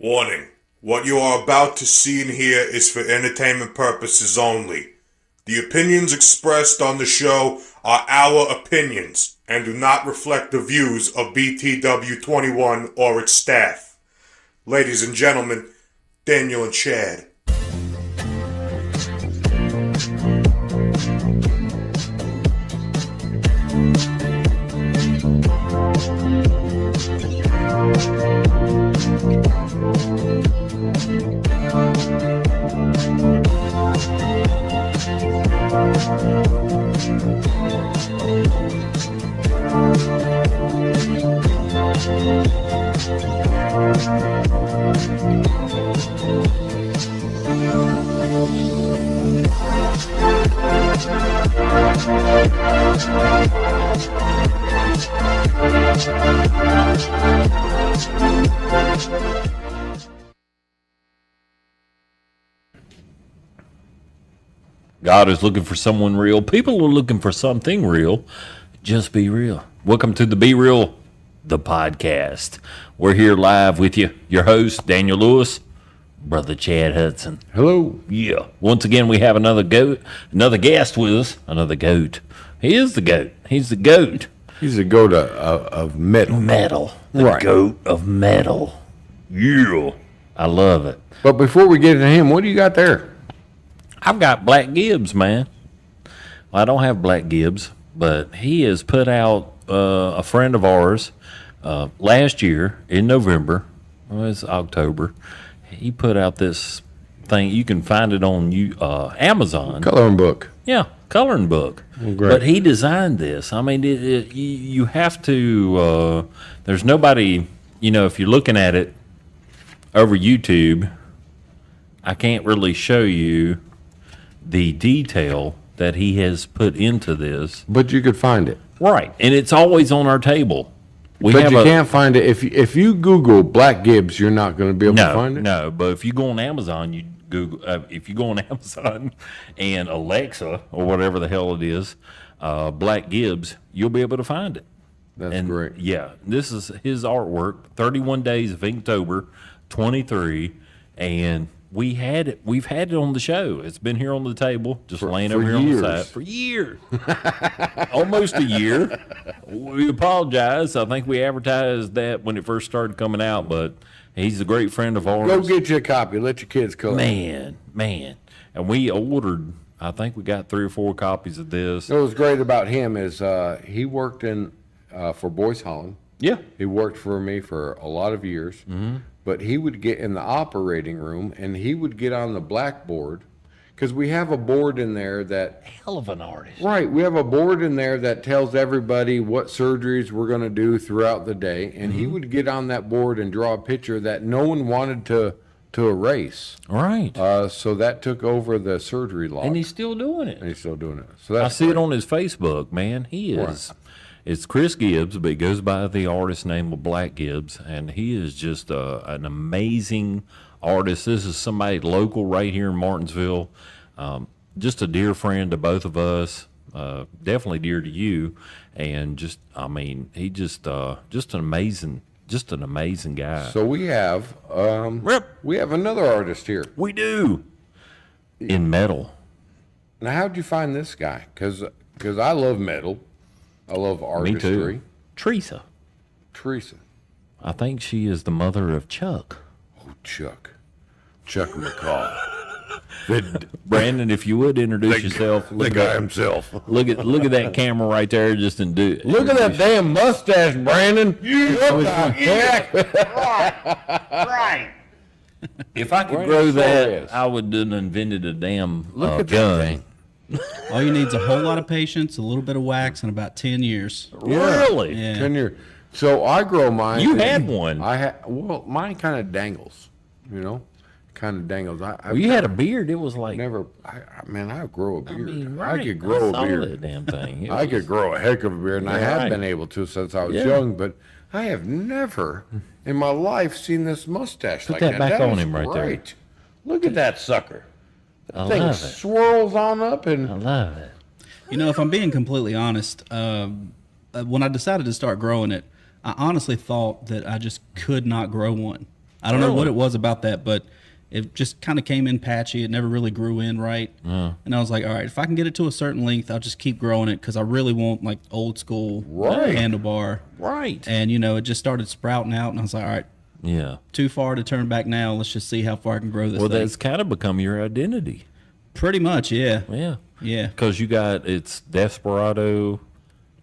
Warning. What you are about to see and hear is for entertainment purposes only. The opinions expressed on the show are our opinions and do not reflect the views of BTW21 or its staff. Ladies and gentlemen, Daniel and Chad. God is looking for someone real. People are looking for something real. Just be real. Welcome to the Be Real, the podcast. We're here live with you. Your host, Daniel Lewis, brother Chad Hudson. Hello. Yeah. Once again, we have another guest with us, another goat. He is the goat. He's the goat. He's the goat of metal. Metal. The Right. goat of metal. Yeah. I love it. But before we get into him, what do you got there? I've got Black Gibbs, man. Well, I don't have Black Gibbs, but he has put out a friend of ours last year in November. Well, it's October. He put out this thing. You can find it on Amazon. Coloring book. Yeah, coloring book. Well, great. But he designed this. I mean, you have to. There's nobody. If you're looking at it over YouTube, I can't really show you the detail that he has put into this. But you could find it. Right. And it's always on our table. But you can't find it. If you Google Black Gibbs, you're not going to be able to find it? No, but if you go on Amazon, you Google. If you go on Amazon and Alexa or whatever the hell it is, Black Gibbs, you'll be able to find it. That's great. Yeah, this is his artwork. 31 Days of Inktober, 23, and we've had it on the show. It's been here on the table, just laying over here on the side for years, almost a year. We apologize. I think we advertised that when it first started coming out, but he's a great friend of ours. Go get you a copy. Let your kids color. Man, and we ordered. I think we got 3 or 4 copies of this. What was great about him is he worked for Boyce Holland. Yeah, He worked for me for a lot of years. Mm-hmm. But he would get in the operating room and he would get on the blackboard because we have a board in there that... hell of an artist. Right. We have a board in there that tells everybody what surgeries we're going to do throughout the day. And he would get on that board and draw a picture that no one wanted to erase. Right. So that took over the surgery log. And he's still doing it. still doing it. So that's I see it on his Facebook, man. He is... Right. It's Chris Gibbs, but he goes by the artist name of Black Gibbs, and he is just an amazing artist. This is somebody local right here in Martinsville, just a dear friend to both of us, definitely dear to you, and he just an amazing guy. So we have another artist here. We do in metal. Now, how'd you find this guy? Because I love metal. I love artistry. Me too. Teresa. I think she is the mother of Chuck. Oh, Chuck McCall. Brandon, if you would introduce yourself. The guy himself. Look at that camera right there. Just and do it. Look at that damn mustache, Brandon. What the heck? Right. If I could Brandon grow Suarez. that, I would have invented a damn Look at gun. that thing. All you need is a whole lot of patience, a little bit of wax, and about 10 years. Really? Yeah. 10 years. So I grow mine. You had one. Well, mine kind of dangles, kind of dangles. Well, you had a beard. It was like I grow a beard. I right. could grow a saw beard. that damn thing. I could grow a heck of a beard, and I have Right. been able to since I was Yeah. young, but I have never in my life seen this mustache Put like that back on is him right there. great. Look at that sucker. I Thing love it. swirls on up and I love it. If I'm being completely honest, when I decided to start growing it, I honestly thought that I just could not grow one. I don't know what Really? it was about that, but it just kind of came in patchy. It never really grew in right. And I was like, all right, if I can get it to a certain length, I'll just keep growing it because I really want like old school Right. handlebar. Right. And, it just started sprouting out, and I was like, all right, Yeah. too far to turn back now. Let's just see how far I can grow this Well, thing. that's kind of become your identity. Pretty much, yeah. Yeah. Yeah. Because it's Desperado.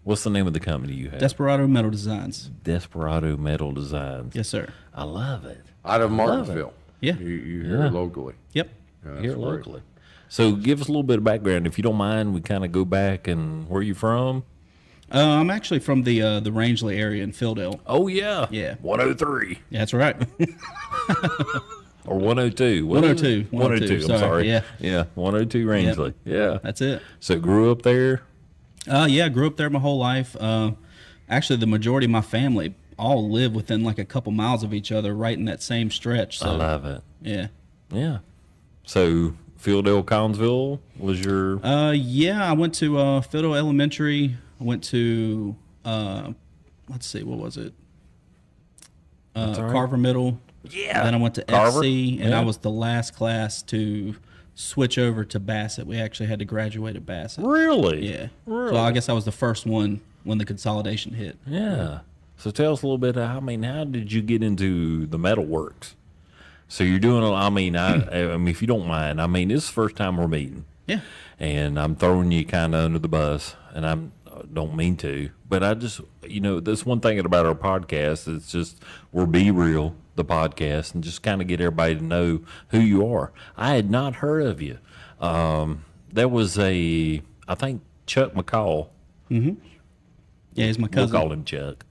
What's the name of the company you have? Desperado Metal Designs. Desperado Metal Designs. Yes, sir. I love it. Out of love it. Martinsville. Yeah. You hear Yeah. it locally. Yep. Yeah, that's Here great. locally. So give us a little bit of background. If you don't mind, we kind of go back and where you from? I'm actually from the Rangeley area in Philadelphia. Oh, yeah. Yeah. 103. Yeah, that's right. Or 102. What is it? 102. 102. I'm Sorry. sorry. Yeah. Yeah. 102 Rangeley. Yeah. That's it. So grew up there. Yeah, I grew up there my whole life. Actually, the majority of my family all live within like a couple miles of each other, right in that same stretch. So I love it. yeah. Yeah. So Philadelphia, Collinsville was your. Yeah, I went to Fiddle Elementary. I went to let's see, what was it? all right. Carver Middle. Yeah. Then I went to Carver? FC, and Yeah. I was the last class to switch over to Bassett. We actually had to graduate at Bassett. Really? Yeah. Really? So I guess I was the first one when the consolidation hit. Yeah. So tell us a little bit. How did you get into the metalworks? So you're doing. I mean, if you don't mind, this is the first time we're meeting. Yeah. And I'm throwing you kind of under the bus, and I don't mean to, but I just, that's one thing about our podcast. It's just we're Be Real, the podcast, and just kind of get everybody to know who you are. I had not heard of you. There was I think Chuck McCall. Yeah, he's my We'll cousin. call him Chuck.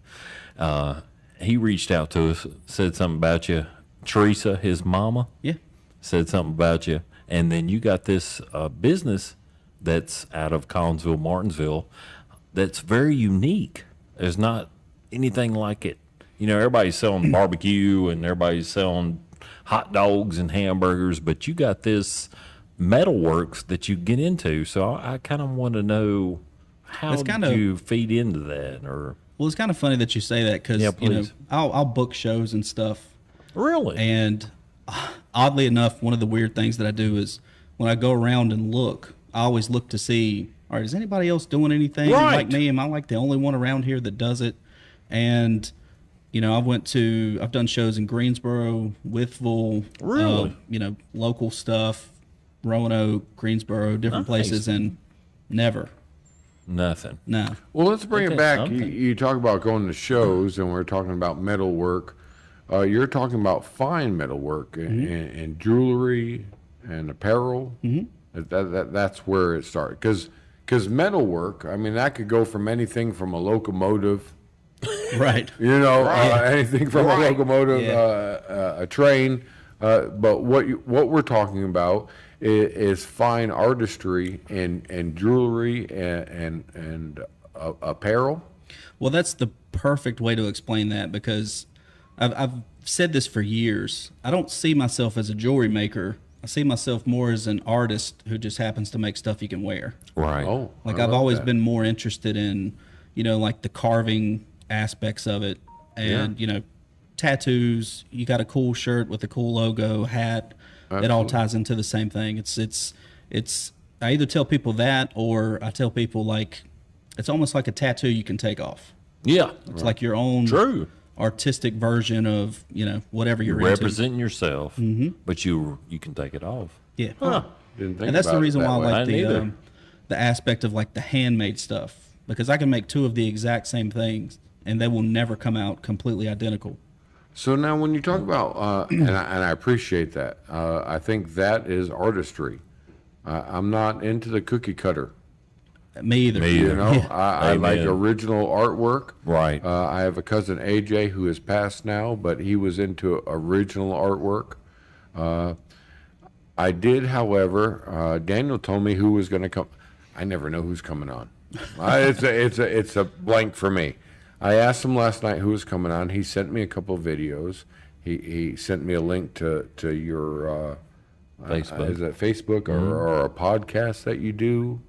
He reached out to us, said something about you. Teresa, his mama, Yeah. said something about you, and then you got this business that's out of Collinsville, Martinsville, that's very unique. There's not anything like it. Everybody's selling barbecue and everybody's selling hot dogs and hamburgers, but you got this metalworks that you get into. So I kind of want to know how It's did kinda- you feed into that, or Well, it's kind of funny that you say that because Yeah, please. I'll book shows and stuff. really? And oddly enough, one of the weird things that I do is when I go around and look, I always look to see, all right, is anybody else doing anything Right. like me? Am I like the only one around here that does it? And I've done shows in Greensboro, Withville, Really? local stuff, Roanoke, Greensboro, different Nice. places, and never, Nothing. no. Well, let's bring Okay, it back. You, something. you talk about going to shows, and we're talking about metal work. You're talking about fine metal work and jewelry and apparel. That's where it started. Because metal work, that could go from anything from a locomotive, Right. anything from a locomotive, Yeah. a train. But what we're talking about is fine artistry and jewelry and apparel. Well, that's the perfect way to explain that because I've said this for years. I don't see myself as a jewelry maker. I see myself more as an artist who just happens to make stuff you can wear. Right. Oh, Like I I've love always that. been more interested in, like the carving aspects of it, and tattoos. You got a cool shirt with a cool logo, hat. It all Absolutely. ties into the same thing. It's. I either tell people that, or I tell people like, it's almost like a tattoo you can take off. Yeah. It's like your own True. artistic version of whatever you're into. Representing yourself, but you can take it off. Yeah. Didn't think And that's the about it reason that why I way. like I neither. the aspect of like the handmade stuff, because I can make two of the exact same things and they will never come out completely identical. So now, when you talk about, and I appreciate that, I think that is artistry. I'm not into the cookie cutter. Me either. Me either. I like Amen. original artwork. Right. I have a cousin AJ who has passed now, but he was into original artwork. I did, however. Daniel told me who was going to come. I never know who's coming on. It's a blank for me. I asked him last night who was coming on. He sent me a couple of videos. He sent me a link to your Facebook. is it Facebook or a podcast that you do?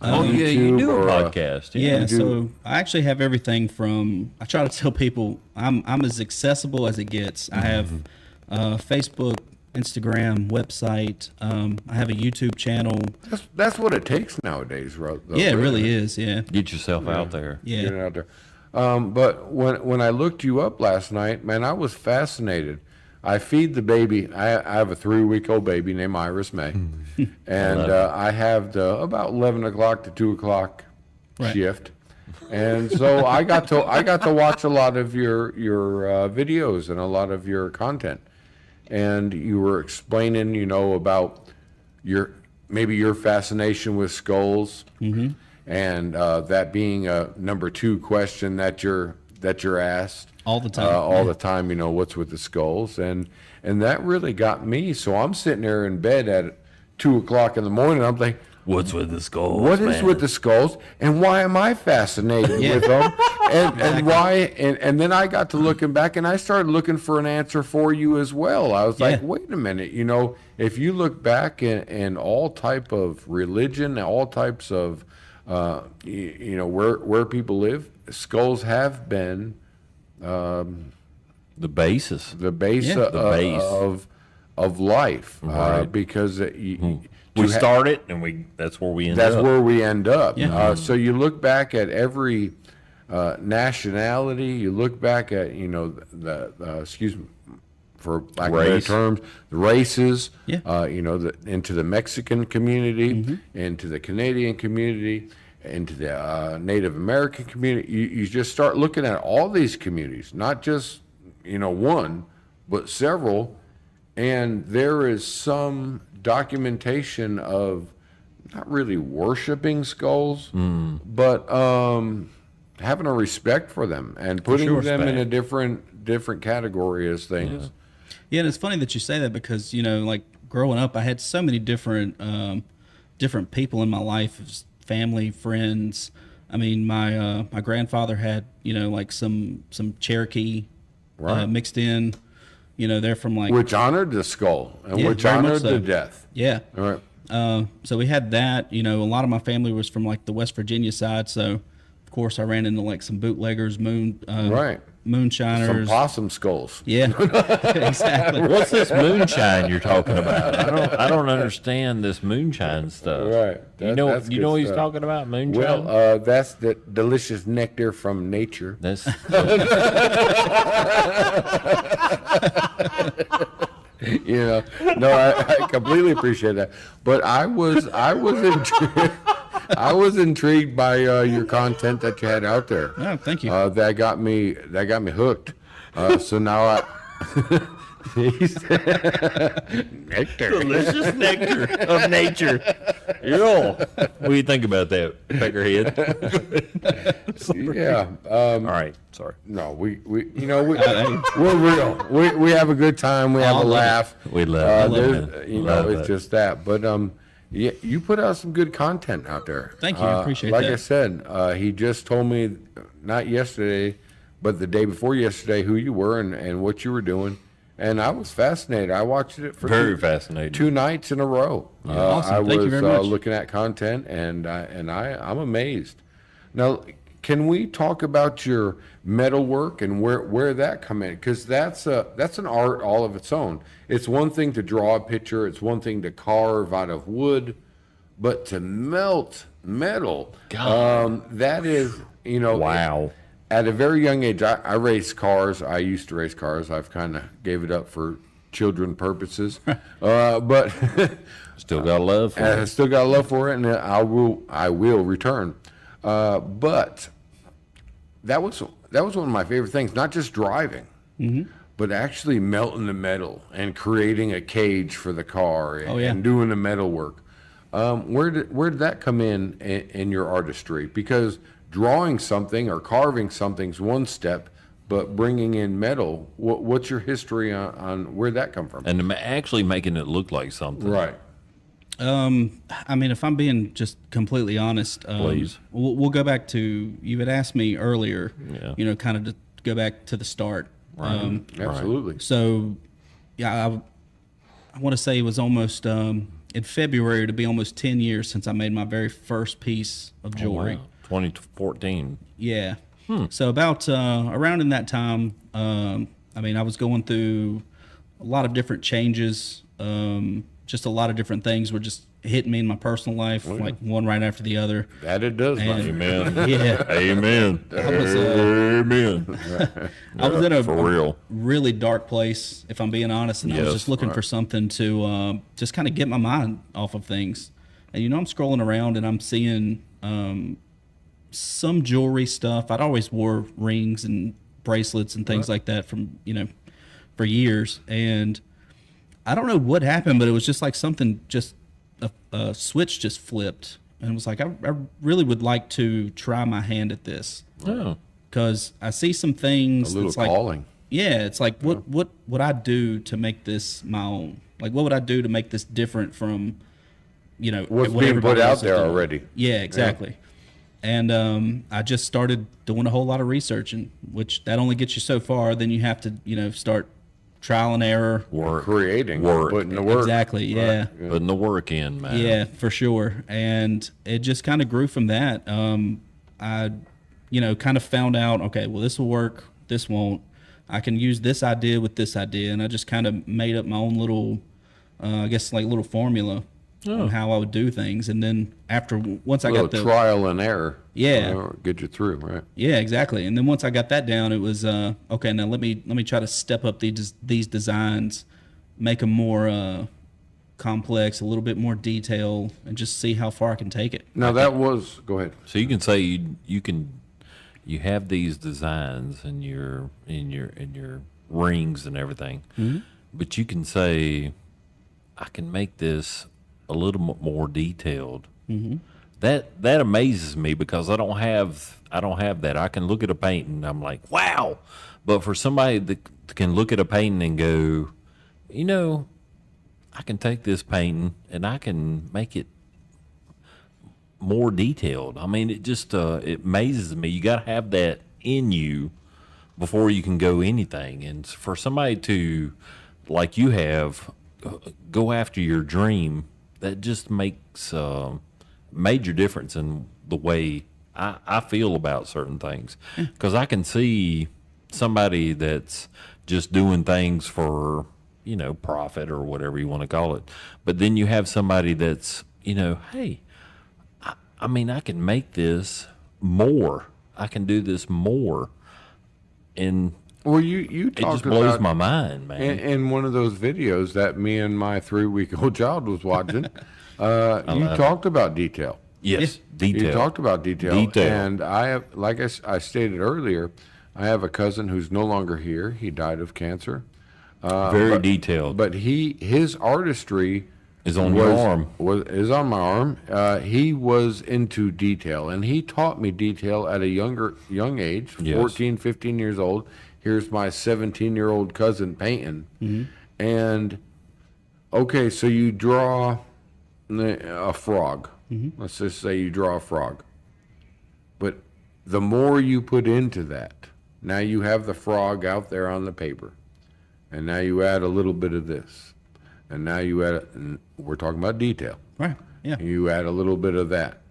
Oh, on yeah, you YouTube do a or podcast. Yeah, You do- so I actually have everything from. I try to tell people I'm as accessible as it gets. I have Facebook, Instagram, website. I have a YouTube channel. That's what it takes nowadays, though. Yeah, it really is. Yeah. Get yourself out there. Yeah. Get it out there. But when I looked you up last night, man, I was fascinated. I feed the baby. I have a 3-week-old baby named Iris May, and I have the about 11 o'clock to 2 o'clock shift, and so I got to watch a lot of your videos and a lot of your content, and you were explaining, about your fascination with skulls, and that being a number 2 question that you're asked All the time. the time, what's with the skulls, and that really got me. So I'm sitting there in bed at 2 o'clock in the morning. I'm thinking, What's with the skulls? what is with the skulls, and why am I fascinated with them, and why? And then I got to looking back, and I started looking for an answer for you as well. I was like, wait a minute, if you look back in all type of religion, all types of where people live, skulls have been The basis. the base, base. of life, Right. because We start it, and that's where we end up. that's where we end up. Yeah. So you look back at every nationality. You look back at the excuse me, for lack of better Race. terms, the races. Yeah. Into the Mexican community, into the Canadian community, into the Native American community. You just start looking at all these communities, not just one, but several, and there is some documentation of not really worshiping skulls, but having a respect for them and putting sure. them in a Respect. different category as things. Yeah, and it's funny that you say that because like growing up, I had so many different people in my life, family, friends. I mean, my grandfather had like some Cherokee Right. mixed in. They're from like Which honored the skull and Yeah, which very much honored so. the death. yeah. All right. So we had that. A lot of my family was from like the West Virginia side. So of course I ran into like some bootleggers, Right. Some moonshiners. possum skulls. Yeah, exactly. What's this moonshine you're talking about? I don't understand this moonshine stuff. Right. You know That's good what he's stuff. talking about, moonshine? Well, that's the delicious nectar from nature. That's No, I completely appreciate that. But I was intrigued. I was intrigued by your content that you had out there. Oh, thank you. That got me hooked. So now nectar. delicious nectar of nature. What do you think about that, Peckerhead? Yeah. All right, sorry. No, we're real. We have a good time. We have a laugh. We love it. It's just that. But yeah, you put out some good content out there. Thank you. I appreciate like that. I said, he just told me not yesterday, but the day before yesterday, who you were and what you were doing, and I was fascinated. I watched it for Very fascinating. 2 nights in a row. Awesome. I Thank you was very much. looking at content, and I'm amazed. Now, can we talk about your metal work and where that come in? Because that's an art all of its own. It's one thing to draw a picture. It's one thing to carve out of wood, but to melt metal, that is, Wow. At a very young age, I race cars. I used to race cars. I've kind of gave it up for children purposes, but Still got love for I it. still got love for it, and I will return. But that was one of my favorite things. Not just driving, but actually melting the metal and creating a cage for the car and, Oh, yeah. and doing the metal work. Where did that come in your artistry? Because drawing something or carving something's one step, but bringing in metal, what's your history on where that come from? And actually making it look like something. Right. I mean, if I'm being just completely honest, Please. we'll go back to, you had asked me earlier, Yeah. kind of to go back to the start. Absolutely. So, yeah, I want to say it was almost, in February, to be almost 10 years since I made my very first piece of jewelry. Wow. 2014. Yeah. So about around in that time, I mean, I was going through a lot of different changes. Just a lot of different things were just hitting me in my personal life, like one right after the other. That it does, And- buddy. Amen. Yeah. Amen. Amen. I was in a For real. really dark place, if I'm being honest, and I was Yes, just looking for something to just kind of get my mind off of things. And I'm scrolling around and I'm seeing some jewelry stuff. I'd always wore rings and bracelets and things like that from for years, and I don't know what happened, but it was just like something just a switch just flipped, and it was like I really would like to try my hand at this. Oh. Because I see some things. A little that's like, calling. Yeah, it's like what would I do to make this my own? Like what would I do to make this different from, What's what being everybody put out else is there doing? already. Yeah, exactly. And I just started doing a whole lot of research, and which that only gets you so far. Then you have to start trial and error. Creating, Work. putting the work. Exactly. Yeah. Putting the work in, man. Yeah, for sure. And it just kind of grew from that. I, kind of found out, okay, well, this will work, this won't. I can use this idea with this idea. And I just kind of made up my own little, I guess, like little formula on how I would do things. And then once I got the trial and error. Yeah. Get you through, right? Yeah, exactly. And then once I got that down, it was okay. Now let me try to step up these designs, make them more complex, a little bit more detail, and just see how far I can take it. Now go ahead. So you can say you have these designs in your rings and everything, but you can say I can make this a little more detailed. That amazes me because I don't have that. I can look at a painting and I'm like, wow. But for somebody that can look at a painting and go, I can take this painting and I can make it more detailed. I mean, it just it amazes me. You got to have that in you before you can go anything. And for somebody to, like you have, go after your dream, that just makes major difference in the way I feel about certain things. Because I can see somebody that's just doing things for, profit or whatever you want to call it. But then you have somebody that's, hey, I mean, I can make this more. I can do this more. And Well, you it talked just blows about my mind, man. in one of those videos that me and my 3-week-old child was watching. You talked about detail. Yes, detail. You talked about detail. Detail. And I have, like I stated earlier, I have a cousin who's no longer here. He died of cancer. Very detailed. But his artistry Is on your arm. is on my arm. He was into detail, and he taught me detail at a young age, Yes. 14, 15 years old. Here's my 17-year-old cousin painting. And, okay, so you draw a frog. Let's just say you draw a frog. But the more you put into that, now you have the frog out there on the paper. And now you add a little bit of this. And now you add, and we're talking about detail. Right. Yeah. You add a little bit of that.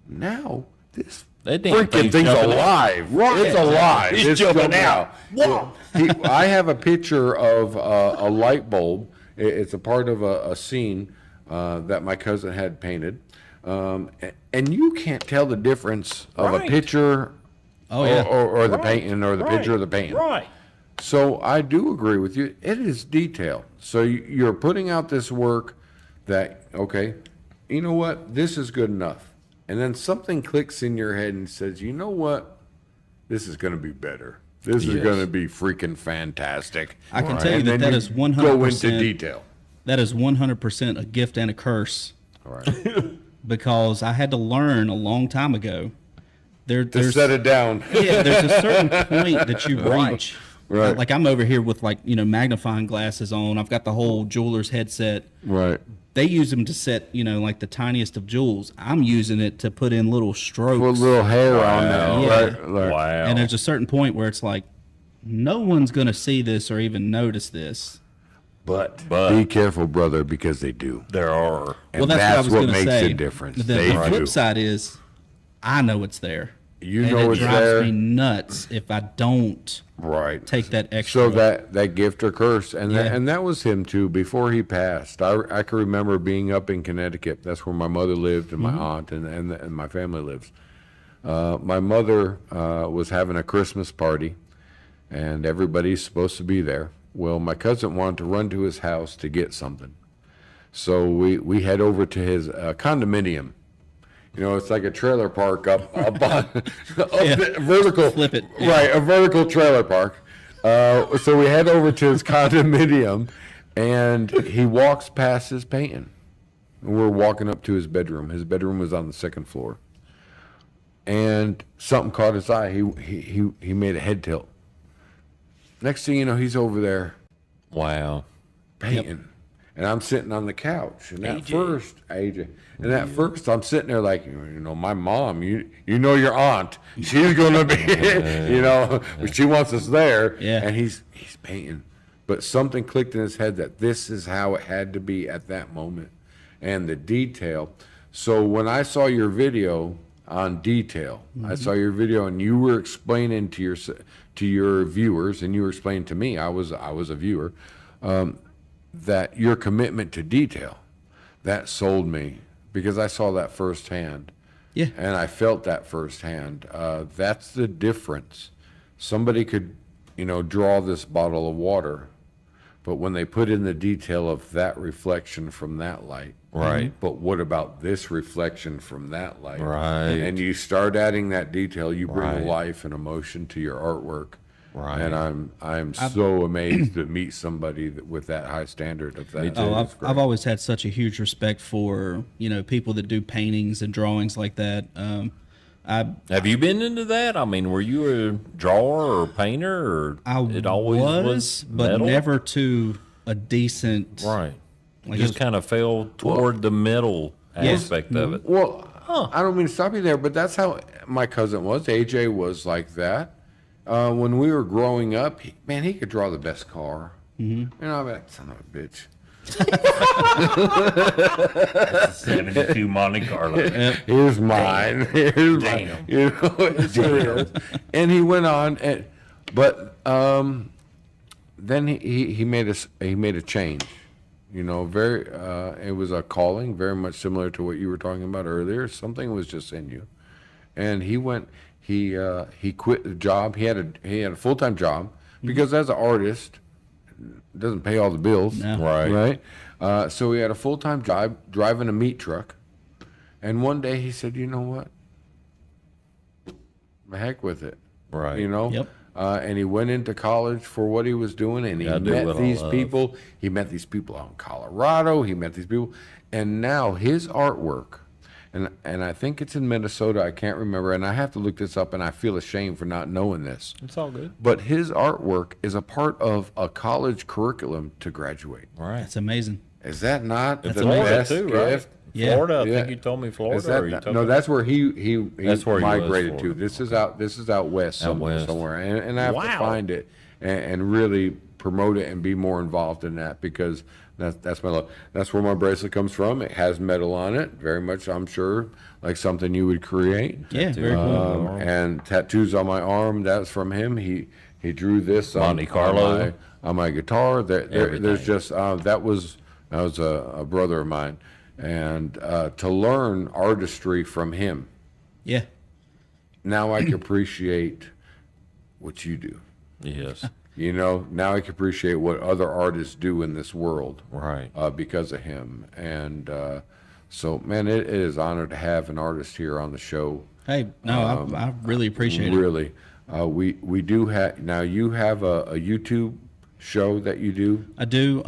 Now, this That damn freaking thing's thing's jumping alive. It's alive. It's jumping out. Whoa. I have a picture of a light bulb. It's a part of a scene that my cousin had painted. And you can't tell the difference of a Right. picture Oh, yeah. or the painting or the picture of the painting. Right. So I do agree with you. It is detail. So you're putting out this work that, okay, you know what? This is good enough. And then something clicks in your head and says, you know what? This is going to be better. This is Yes. going to be freaking fantastic. I can tell you And that then that is Go 100%. into detail. That is 100% a gift and a curse All right. because I had to learn a long time ago. Just There's set it down. yeah, there's a certain point that you reach. Right. Like I'm over here with magnifying glasses on. I've got the whole jeweler's headset. Right. They use them to set, like the tiniest of jewels. I'm using it to put in little strokes. Put a little hair on Wow. there. Yeah. Right. Wow. And there's a certain point where it's like, no one's going to see this or even notice this. But But- be careful, brother, because they do. there are. And Well, that's what I was what going to makes say. the difference. The They flip do. side is, I know it's there. You and know it it's drives there. me nuts if I don't Right. take that extra. So that gift or curse, and Yeah. that was him too. Before he passed, I can remember being up in Connecticut. That's where my mother lived, and my aunt and my family lives. My mother was having a Christmas party, and everybody's supposed to be there. Well, my cousin wanted to run to his house to get something, so we head over to his condominium. You know, it's like a trailer park up on the vertical. Flip it. Right, a vertical trailer park. So we head over to his condominium, and he walks past his painting. And we're walking up to his bedroom. His bedroom was on the second floor. And something caught his eye. He made a head tilt. Next thing you know, he's over there Wow. painting. And I'm sitting on the couch. And at AJ. first, AJ. And at first, I'm sitting there like, you know, my mom, you know your aunt. She's going to be, you know, she wants us there. Yeah. And he's painting. But something clicked in his head that this is how it had to be at that moment. And the detail. So when I saw your video on detail, I saw your video and you were explaining to your viewers, and you were explaining to me, I was a viewer, that your commitment to detail, that sold me because I saw that firsthand. Yeah. And I felt that firsthand. That's the difference. Somebody could, you know, draw this bottle of water, but when they put in the detail of that reflection from that light, Right. but what about this reflection from that light? Right. And you start adding that detail, you bring Right. life and emotion to your artwork. Right. And I'm so amazed to meet somebody with that high standard of that. Me too. Oh, It's great. I've always had such a huge respect for, you know, people that do paintings and drawings like that. Have you been into that? I mean, were you a drawer or painter, or I it always was but metal? never to a decent. Right. Like Just it- kind of fell toward the metal aspect of it. Well, I don't mean to stop you there, but that's how my cousin was. AJ was like that. When we were growing up, he could draw the best car. Mm-hmm. You know, I'm like, son of a bitch. 72 Monte Carlo. Here's mine. Here's mine. Damn. You know, it's what it is. And he went on, but then he made a change. You know, it was a calling, very much similar to what you were talking about earlier. Something was just in you, and he went. He quit the job. He had a full-time job because as an artist, it doesn't pay all the bills. No. Right. Right. So he had a full-time job driving a meat truck, and one day he said, "You know what? The heck with it." Right. You know. Yep. And he went into college for what he was doing, and he Gotta do met what I these love. people. He met these people out in Colorado. He met these people, and now his artwork, and I think it's in Minnesota. I can't remember, and I have to look this up. And I feel ashamed for not knowing this. It's all good. But his artwork is a part of a college curriculum to graduate. Right. It's amazing. Is that not the Florida best too, right? gift? Yeah. Florida. I Yeah. think you told me Florida. Is that or you not- told no, me- that's where he That's where he was, migrated to. Florida. This is out west, west. somewhere, and I have to Wow. find it and really promote it and be more involved in that because that's my love. That's where my bracelet comes from. It has metal on it, very much, I'm sure, like something you would create. Yeah, very cool. And tattoos on my arm. That's from him. He drew this Monte Carlo. on my guitar. There's Everything. just that was a brother of mine, and to learn artistry from him. Yeah. Now I can appreciate what you do. Yes. You know, now I can appreciate what other artists do in this world Right. because of him. And so, man, it is an honor to have an artist here on the show. Hey, no, I really appreciate it. Really, we do have now. You have a YouTube show that you do. I do.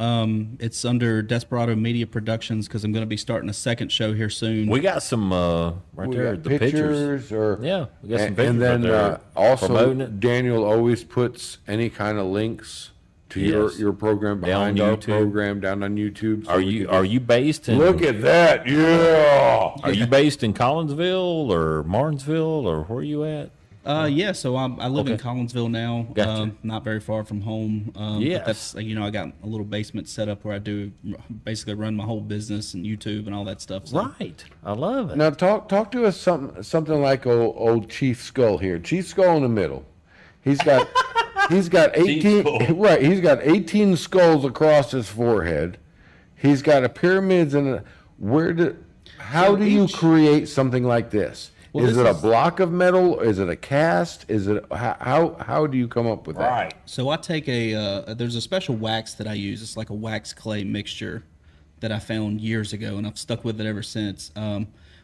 It's under Desperado Media Productions because I'm going to be starting a second show here soon. We got some right We there. got The pictures. or Yeah, we got some pictures and then right there also promoting it. Daniel always puts any kind of links to Yes. your program Down behind our YouTube. program down on YouTube. so Are we you can are you based in? look at that? Yeah. Are you based in Collinsville or Martinsville or where are you at? Yeah, so I live in Okay. Collinsville now, Gotcha. not very far from home. But Yes. that's I got a little basement set up where I do basically run my whole business and YouTube and all that stuff. So. Right. I love it. Now talk to us something like old Chief Skull here. Chief Skull in the middle. He's got 18 Skull. right. He's got 18 skulls across his forehead. He's got a pyramids and how do you create something like this? Well, is this it a is- block of metal? Is it a cast? Is it how do you come up with that? Right. So I take there's a special wax that I use. It's like a wax clay mixture that I found years ago, and I've stuck with it ever since.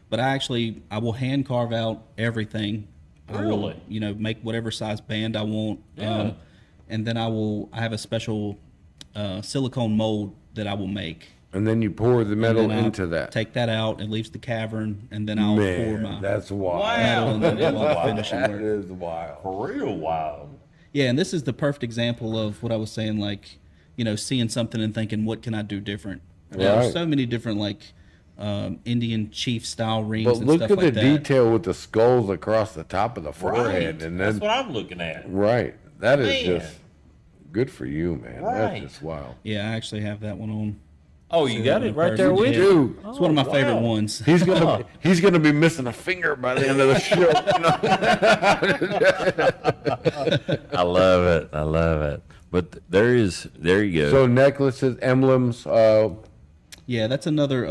But I will hand carve out everything. I will, Really? make whatever size band I want. Yeah. And then I have a special silicone mold that I will make. And then you pour the metal And then I'll into that. Take that out. It leaves the cavern, and then I'll pour my Man, that's wild. metal and then I'll finish That work. is wild. For real wild. Yeah, and this is the perfect example of what I was saying, like, seeing something and thinking, what can I do different? There's Right. so many different, like, Indian chief style rings But and look stuff at the like that. detail with the skulls across the top of the forehead, Right. and That's then what I'm looking at. right. That is Man. just good for you, man. Right. That's just wild. Yeah, I actually have that one on. Oh, you got it right there person. with Yeah. you? Dude, It's one of my wow. favorite ones. he's gonna be missing a finger by the end of the show. I love it. I love it. But there you go. So necklaces, emblems. Yeah, that's another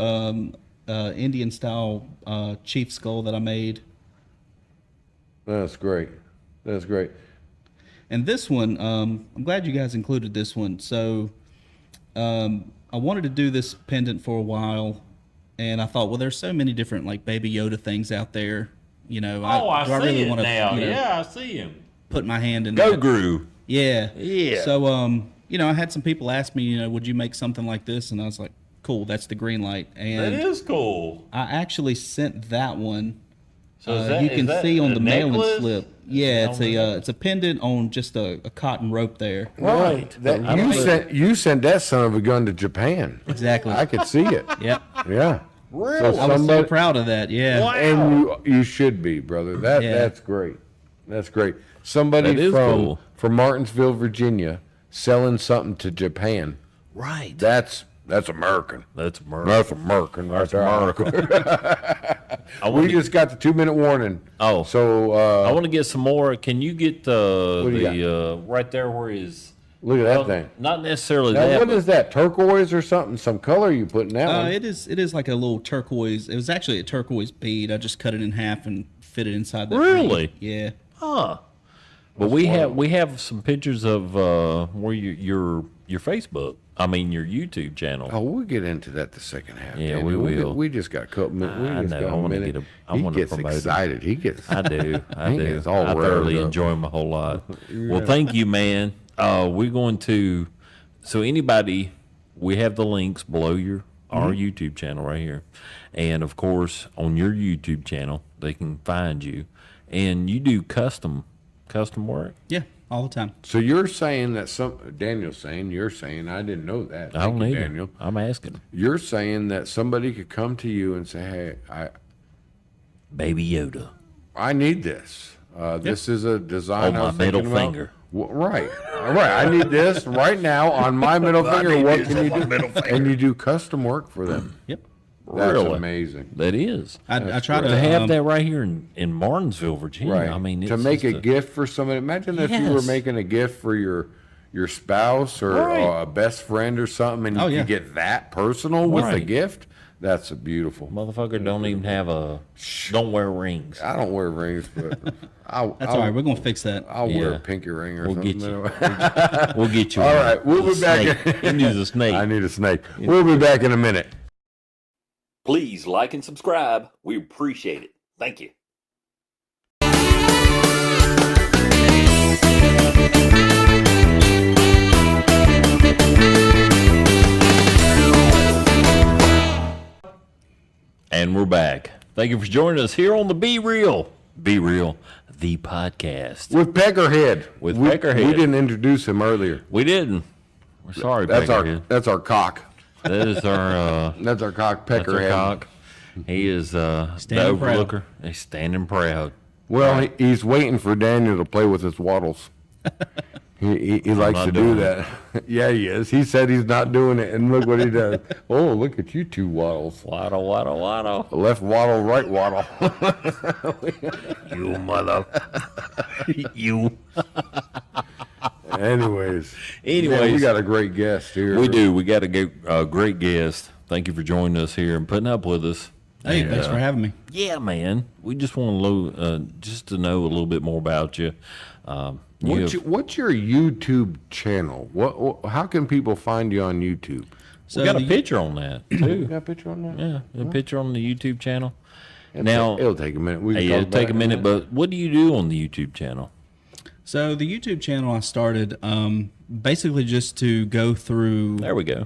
Indian style chief skull that I made. That's great. That's great. And this one, I'm glad you guys included this one. So I wanted to do this pendant for a while, and I thought, well, there's so many different like Baby Yoda things out there. I do I see really it want to now. Yeah, I see him. put my hand in Go that? Gru. Yeah. Yeah. So I had some people ask me, would you make something like this? And I was like, cool, that's the green light. That And is cool. I actually sent that one. So is that, You can is that see on a the mailing necklace? slip. Yeah, it's a pendant on just a cotton rope there. Right. You sent that son of a gun to Japan. Exactly. I could see it. Yep. Yeah. Really? So I was so somebody- proud of that. Yeah. Wow. And you should be, brother. Yeah. That's great. That's great. Somebody That is cool. from Martinsville, Virginia, selling something to Japan. Right. That's American. That's murder. That's American. That's American. I We want to just got the 2-minute warning. Oh. So I want to get some more. Can you get What do you the right there where is? look at that thing. Not necessarily Now, that. what but is that? Turquoise or something? Some color you put in that one? It is like a little turquoise. It was actually a turquoise bead. I just cut it in half and fit it inside that Really? ring. Yeah. Huh. But we have some pictures of where your Facebook. I mean your YouTube channel. Oh, we'll get into that the second half. Yeah, Daniel. we will. We just got a couple minutes. We I just know. got I a wanna minute. get a- I He wanna gets promote it. excited. He gets. I do. I He do. is all I thoroughly riled up. enjoy him a whole lot. Well, thank you, man. We're going to. So anybody, we have the links below our YouTube channel right here, and of course on your YouTube channel they can find you, and you do custom work. Yeah. All the time. So you're saying that Daniel's saying, you're saying, I didn't know that. I don't Thank you, either. Daniel. I'm asking. You're saying that somebody could come to you and say, hey, Baby Yoda. I need this. This is a design On I my was middle thinking about. finger. Right. All right. I need this right now on my middle finger. What can you do? And you do custom work for them. Yep. That's Really? amazing. That is. I try To to have that right here in Martinsville, Virginia. Right. I mean, to it's make a just gift for somebody. Imagine if you were Yes. making a gift for your spouse or Right. a best friend or something, and you Oh, yeah. could get that personal with the Right. gift. That's a beautiful. Motherfucker don't even have don't wear rings. I don't wear rings, but That's all right. We're gonna fix that. I'll wear Yeah. a pinky ring or We'll something. get you. We'll get you. All one. right, we'll The be back. snake. You need a snake. I need a snake. We'll be back in a minute. Please like and subscribe. We appreciate it. Thank you. And we're back. Thank you for joining us here on the Be Real, the podcast. With Peckerhead. With we, Peckerhead. We didn't introduce him earlier. We didn't. We're sorry, That's Peckerhead. that's our cock. That is our That's our cock, that's our Peckerhead. cock. He is the Standing proud. overlooker. He's standing proud. Well, he's waiting for Daniel to play with his waddles. He likes to do that. Yeah, he is. He said he's not doing it, and look what he does. Oh, look at you two waddles. Waddle, waddle, waddle. Left waddle, right waddle. You mother. You. Anyways, Anyways. we got a great guest here. We do. We got a great guest. Thank you for joining us here and putting up with us. Hey, And, thanks for having me. Yeah, man. We just want just to know a little bit more about you. What's your YouTube channel? How can people find you on YouTube? We got a picture on that too. You got a picture on that? Yeah, a picture on the YouTube channel. Now It'll take a minute. We can it'll talk take about a minute, but what do you do on the YouTube channel? So the YouTube channel I started basically just to go through There we go.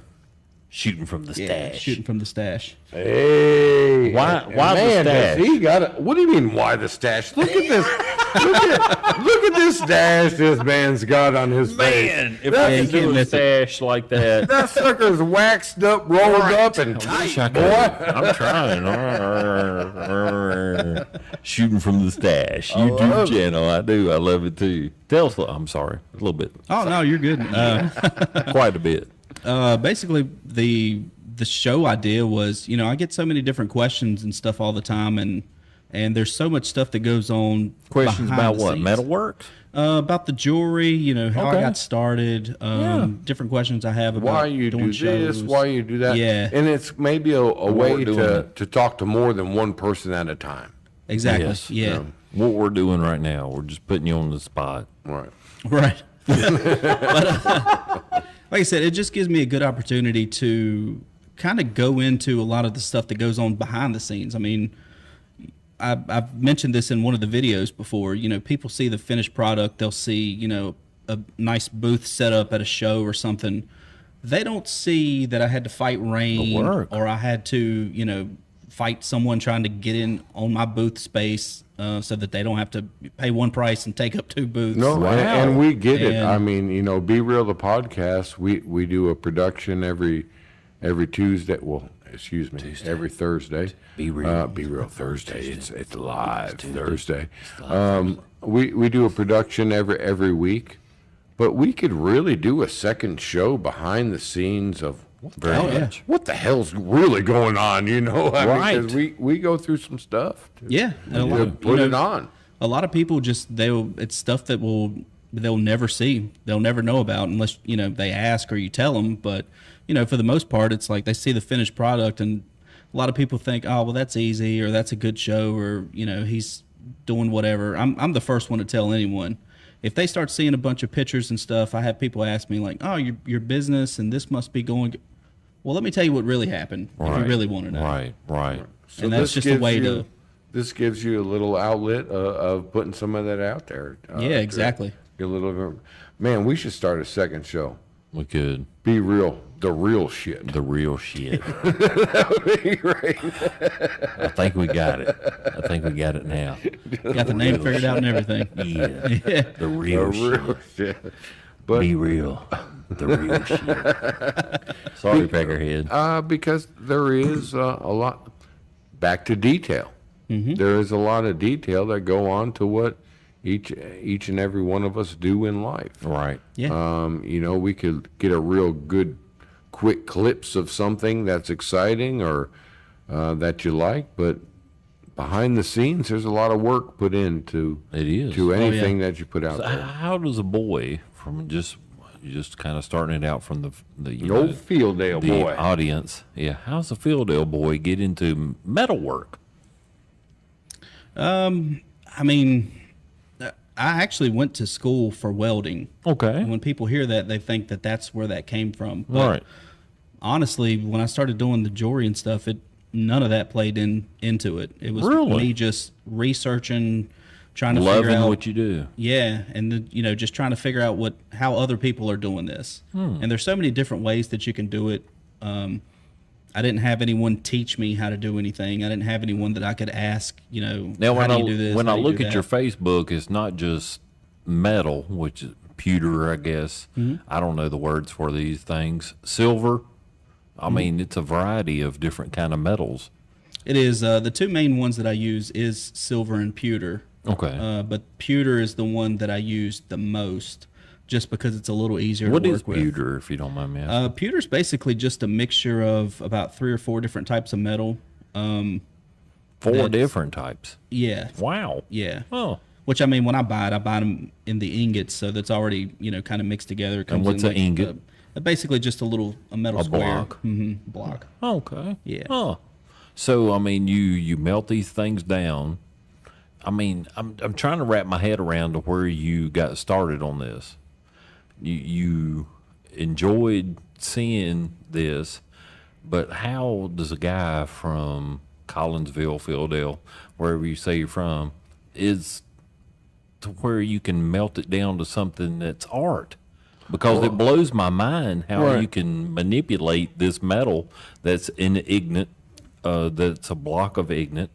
Shooting from the stash. shooting from the stash. Hey, Why the man, stash? He got it. What do you mean? Why the stash? Look at this. look at this stash this man's got on his face. Man, if I you could do can't a miss it. stash like that. That sucker's waxed up, rolled up, and I wish I tight. could. Boy. I'm trying. Shooting from the stash love YouTube it. channel. I do. I love it too. Tell us. I'm sorry. A little bit. Oh no, you're good. Quite a bit. Basically, the show idea was, I get so many different questions and stuff all the time, and there's so much stuff that goes on. Questions behind about the what? scenes. Metalwork? About the jewelry, how I Okay. got started. Different questions I have about Why you doing do shows. this? Why you do that? Yeah. And it's maybe a way we're doing to talk to more than one person at a time. Exactly. Yes. Yeah. What we're doing right now, we're just putting you on the spot. Right. Right. But like I said, it just gives me a good opportunity to kind of go into a lot of the stuff that goes on behind the scenes. I mean, I've mentioned this in one of the videos before. People see the finished product. They'll see, a nice booth set up at a show or something. They don't see that I had to fight rain work. or I had to, fight someone trying to get in on my booth space so that they don't have to pay one price and take up two booths. No, Wow. and we get it. And- I mean, Be Real the podcast. We do a production every Tuesday. Well, excuse me, every Thursday. Be Real. Be Real Thursday. It's live Thursday. We do a production every week, but we could really do a second show behind the scenes of Very much. what the hell's really going on. I mean, 'cause Right. we go through some stuff. Yeah. And a lot To of, put it on. a lot of people it's stuff that they'll never see, they'll never know about unless they ask or you tell them. But for the most part, it's like they see the finished product, and a lot of people think, oh well, that's easy, or that's a good show, or he's doing whatever. I'm the first one to tell anyone, if they start seeing a bunch of pictures and stuff, I have people ask me like, oh, your business and this must be going. Well, let me tell you what really happened if you really want to know. Right. So And that's this just a gives way you- to. This gives you a little outlet of putting some of that out there. Yeah, exactly. A little, man, we should start a second show. We could. Be real, the real shit. The real shit. That would be great. I think we got it. I think we got it now. Got the name figured out and everything. Yeah. The real The shit. real shit. But Be real. The real shit. Sorry, Peckerhead. because there is a lot, back to detail. Mm-hmm. There is a lot of detail that go on to what each and every one of us do in life. Right. Yeah. We could get a real good, quick clips of something that's exciting or that you like, but behind the scenes, there's a lot of work put into It is. to anything that you put out So there. how does a boy from just kind of starting it out from the Old Fieldale the boy. audience? Yeah. How's a Fieldale boy get into metalwork? I mean, I actually went to school for welding. Okay. And when people hear that, they think that that's where that came from. But Right. honestly, when I started doing the jewelry and stuff, none of that played into it. It was Really? me just researching, trying to figure Loving out what you do. Yeah, and then, just trying to figure out how other people are doing this. And there's so many different ways that you can do it. I didn't have anyone teach me how to do anything. I didn't have anyone that I could ask, Now, how when do I you do this? when How I do you look do at your that? Facebook, it's not just metal, which is pewter, I guess. I don't know the words for these things. Silver. I mean, it's a variety of different kind of metals. It is the two main ones that I use is silver and pewter. Okay. But pewter is the one that I use the most, just because it's a little easier What to is work with. pewter, if you don't mind me asking? Pewter's basically just a mixture of about 3 or 4 different types of metal. 4 that's- different types. Yeah, Wow. yeah. Oh. Which, I mean, when I buy them in the ingots, so that's already, kind of mixed together. It comes what's in an ingot? Basically just a metal A square. block. Block. Okay. Yeah. Huh. So I mean, you melt these things down. I mean, I'm trying to wrap my head around to where you got started on this. You enjoyed seeing this, but how does a guy from Collinsville, Philadelphia, wherever you say you're from, is to where you can melt it down to something that's art? Because it blows my mind how Right. you can manipulate this metal that's ignet, that's a block of ignet,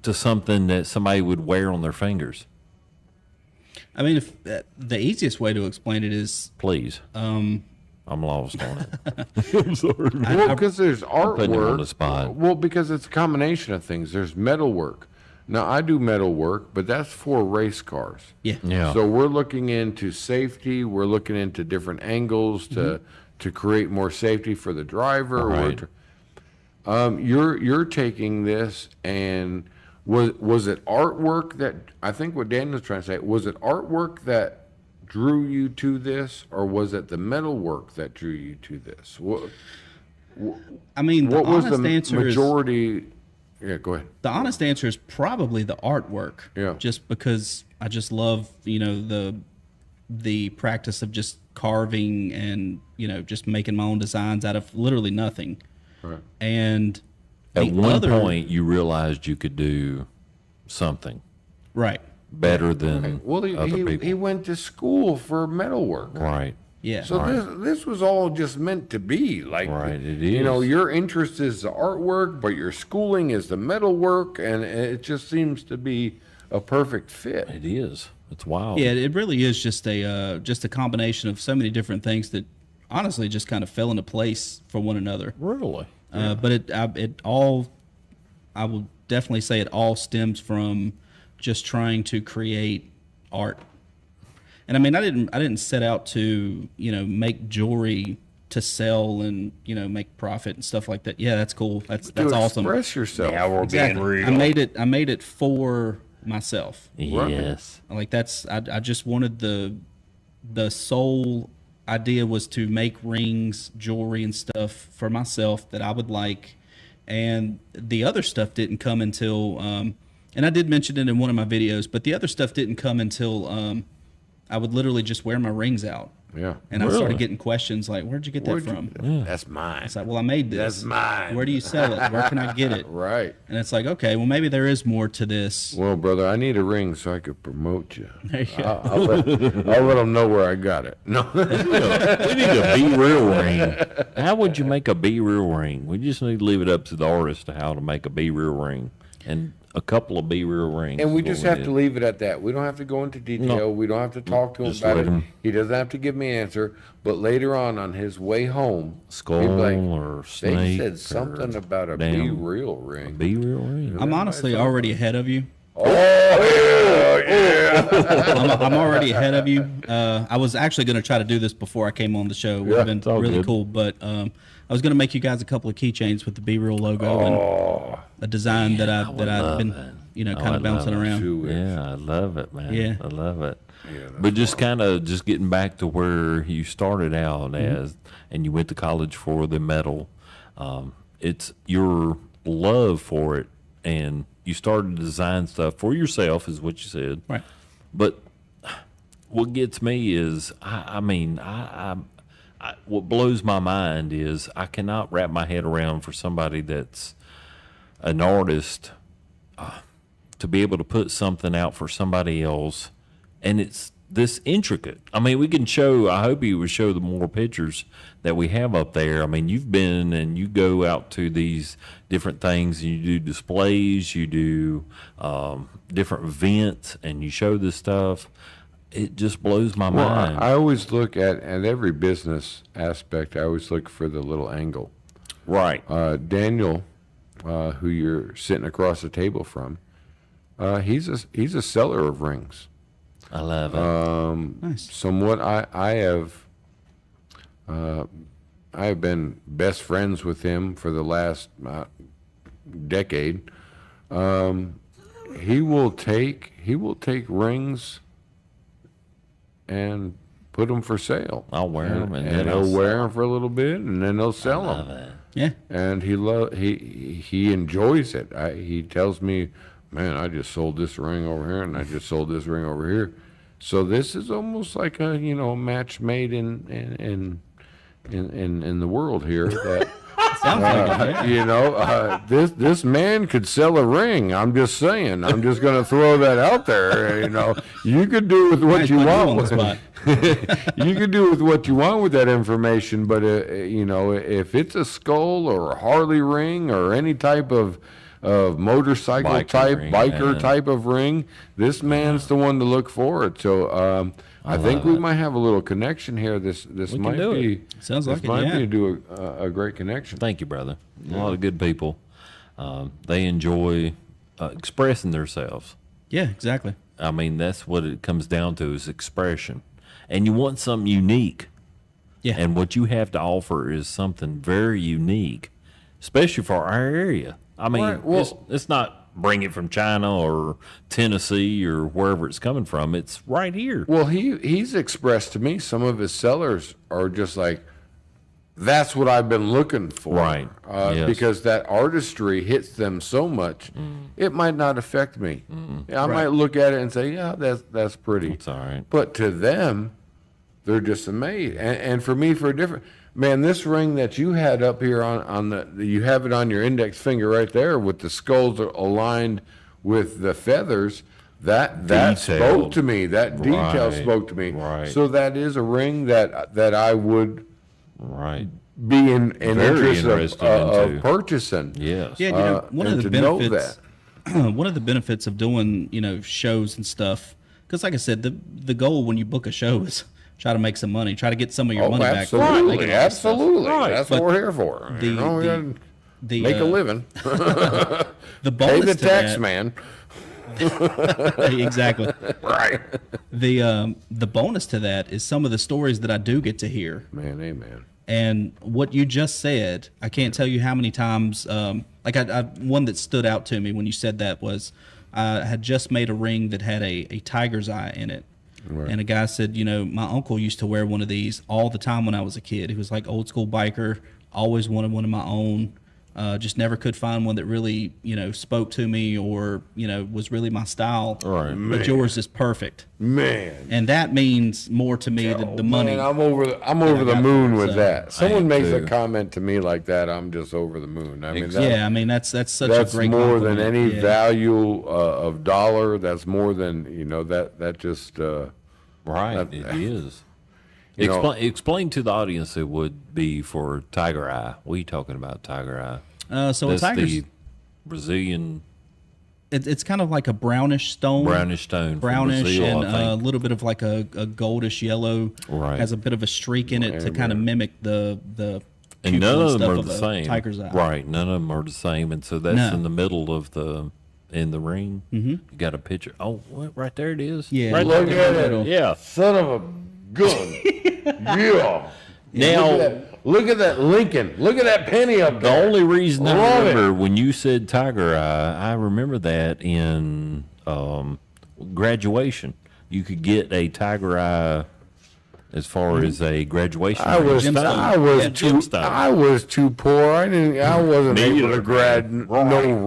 to something that somebody would wear on their fingers. I mean, if the easiest way to explain it is, Please. I'm lost on it. I'm sorry. Well, because there's putting him on the artwork. spot. Well, because it's a combination of things. There's metal work. Now, I do metal work, but that's for race cars. yeah. Yeah. So we're looking into safety. We're looking into different angles to create more safety for the driver. Right. You're taking this, and was it artwork that, I think what Daniel's trying to say, was it artwork that drew you to this, or was it the metal work that drew you to this? I mean, the What was honest the answer is, majority? Yeah, go ahead. the honest answer is probably the artwork. Yeah. Just because I just love, the practice of just carving and, just making my own designs out of literally nothing. Right. And At the one other- point, you realized you could do something right. better than Well, other people. he went to school for metal work. Right. Yeah. So this was all just meant to be. Like, Right, it You know, is. your interest is the artwork, but your schooling is the metal work, and it just seems to be a perfect fit. It is. It's wild. Yeah, it really is just a combination of so many different things that honestly just kind of fell into place for one another. Really. But I will definitely say it all stems from just trying to create art. And I mean, I didn't set out to, make jewelry to sell and, make profit and stuff like that. Yeah, that's cool. That's to awesome. express yourself. Exactly. I made it for myself. Yes. Like I just wanted the sole idea was to make rings, jewelry and stuff for myself that I would like. And the other stuff didn't come until, and I did mention it in one of my videos, but the other stuff didn't come until, I would literally just wear my rings out. Yeah. And I Really? started getting questions like, where'd you get that Where'd you- from? That's mine. It's like, well, I made this. That's mine. Where do you sell it? Where can I get it? Right. And it's like, okay, well, maybe there is more to this. Well, brother, I need a ring so I could promote you. There you go. I'll let them know where I got it. No. We need a B-reel ring. How would you make a B-reel ring? We just need to leave it up to the artist to how to make a B-reel ring. And a couple of B-reel rings. And we is what just have did. to leave it at that. We don't have to go into detail. No. We don't have to talk to him Just about let it. him- He doesn't have to give me an answer. But later on his way home, Skull he'd be like, or they snake. said something or about a damn B-reel ring. B-reel ring. I'm honestly already ahead of you. Oh, yeah. I'm already ahead of you. I was actually going to try to do this before I came on the show. It would have it's been all really good. cool. But I was going to make you guys a couple of keychains with the B-Real logo and a design that I've been, kind of bouncing around. Two inch. Yeah, I love it, man. Yeah. I love it. But just kind of just getting back to where you started out as, and you went to college for the metal. It's your love for it, and you started to design stuff for yourself, is what you said. Right. But what gets me is, what blows my mind is I cannot wrap my head around for somebody that's an artist to be able to put something out for somebody else, and it's this intricate. I mean, we can show, I hope you would show the more pictures that we have up there. I mean, you've been and you go out to these different things, and you do displays, you do different events, and you show this stuff. It just blows my Well, mind. I always look at every business aspect, I always look for the little angle. Right. Daniel, who you're sitting across the table from, He's a seller of rings. I love it. Nice. Somewhat, I have been best friends with him for the last decade. He will take rings and put them for sale. I'll wear them, and then he'll wear them for a little bit, and then he'll sell them. Love it. Yeah. And he enjoys it. He tells me, man, I just sold this ring over here, and I just sold this ring over here. So this is almost like a match made in the world here. That Sounds like it. this man could sell a ring. I'm just saying. I'm just going to throw that out there. You could do with what Nice you put you want. on the spot. You can do with what you want with that information, but if it's a skull or a Harley ring or any type of motorcycle biker type of ring, this man's the one to look for. So I think we might have a little connection here. This might be Sounds like this it, might yeah. be do a great connection. Thank you, brother. A lot of good people. They enjoy expressing themselves. Yeah, exactly. I mean, that's what it comes down to is expression. And you want something unique. Yeah. And what you have to offer is something very unique, especially for our area. I mean, Right, well- it's not bring it from China or Tennessee or wherever it's coming from. It's right here. Well, he's expressed to me some of his sellers are just like, that's what I've been looking for. Right. Yes. Because that artistry hits them so much, it might not affect me. I might look at it and say, yeah, that's pretty. It's all right. But to them, they're just amazed. And for me, for a different man, this ring that you had up here on you have it on your index finger right there with the skulls aligned with the feathers. That Detailed. spoke to me. That detail Right. spoke to me. Right. So that is a ring that I would Right. be in Very interest interested of into. purchasing. Yes. Yeah, one of and the to know benefits, one of the benefits of doing shows and stuff, because like I said, the goal when you book a show is try to make some money, try to get some of your money back. absolutely, making all this stuff. absolutely. That's But what we're here for. the- we gotta The make a living. the Pay bonus the to tax that- man. exactly. Right. The bonus to that is some of the stories that I do get to hear. Man, amen. And what you just said, I can't tell you how many times. Like one that stood out to me when you said that was, I had just made a ring that had a tiger's eye in it, and a guy said, my uncle used to wear one of these all the time when I was a kid. He was like old school biker, always wanted one of my own. Just never could find one that really, spoke to me or, was really my style. Right. But yours is perfect. Man. And that means more to me than the money. Man, I'm over the got moon for it, with so. that. Someone am makes too. a comment to me like that, I'm just over the moon. I mean, Yeah, I mean, that's such that's a great more than compliment. any Yeah. value of dollar. That's more than that just Right. It is. You know- Explain to the audience it would be for Tiger Eye. What are you talking about, Tiger Eye? So a That's tiger's, the Brazilian it's kind of like a brownish stone. brownish stone. from Brownish Brazil, and I a think. little bit of like a goldish yellow. Right. Has a bit of a streak in it to kind of mimic the And pupil none of them stuff are of the a same. tiger's eye. Right. None of them are the same. And so that's No. in the middle of in the ring. Mm-hmm. You got a picture. Oh, right there it is. Yeah, Right look there. at Little- it. Yeah. Son of a gun. Yeah. Now, Look at that Lincoln. Look at that penny up the there. only reason I Love it. remember when you said Tiger Eye, I remember that in graduation. You could get a Tiger Eye as far as a graduation. I was ring. Gemstone. Yeah, gemstone. I was too poor. I wasn't able to grad no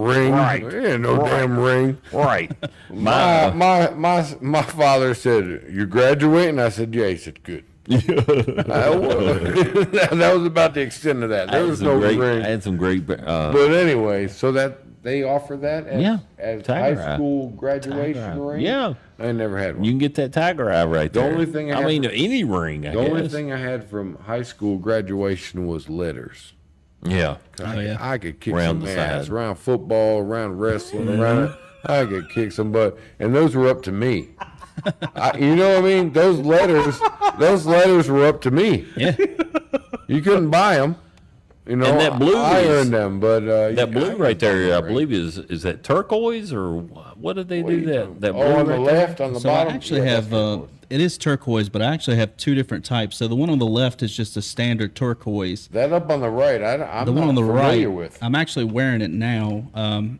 ring. Right. Yeah, no damn ring. Right. My father said, "You graduating?" I said, "Yeah." He said, "Good." That was about the extent of that. There was no I ring. had some great. But anyway, so that they offer that as, Yeah, as Tiger high Eye. school graduation ring. Yeah. I never had one. You can get that Tiger Eye right The there. only thing I I have- mean, any ring. I The only guess. thing I had from high school graduation was letters. Yeah. Oh, yeah. I could kick Round some the ass side. around football, around wrestling, around. I could kick some butt, and those were up to me. You know what I mean? Those letters were up to me. Yeah. You couldn't buy them. You know, And that blue I is- earned them, but That blue right there, I believe is that turquoise or what did they do that blue on the right left, on the So bottom. I actually Yeah, have, that's turquoise. it is turquoise, but I actually have two different types. So the one on the left is just a standard turquoise. That up on the right, I'm The one not on the familiar right, with. I'm actually wearing it now.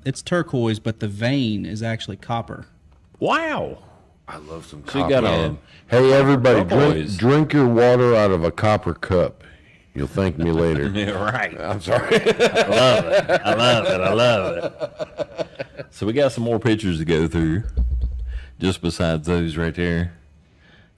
It's turquoise, but the vein is actually copper. Wow. I love some So you copper. got a Hey, everybody, turquoise. drink your water out of a copper cup. You'll thank me later. yeah, right. I'm sorry. I love it. I love it. I love it. So we got some more pictures to go through, just besides those right there.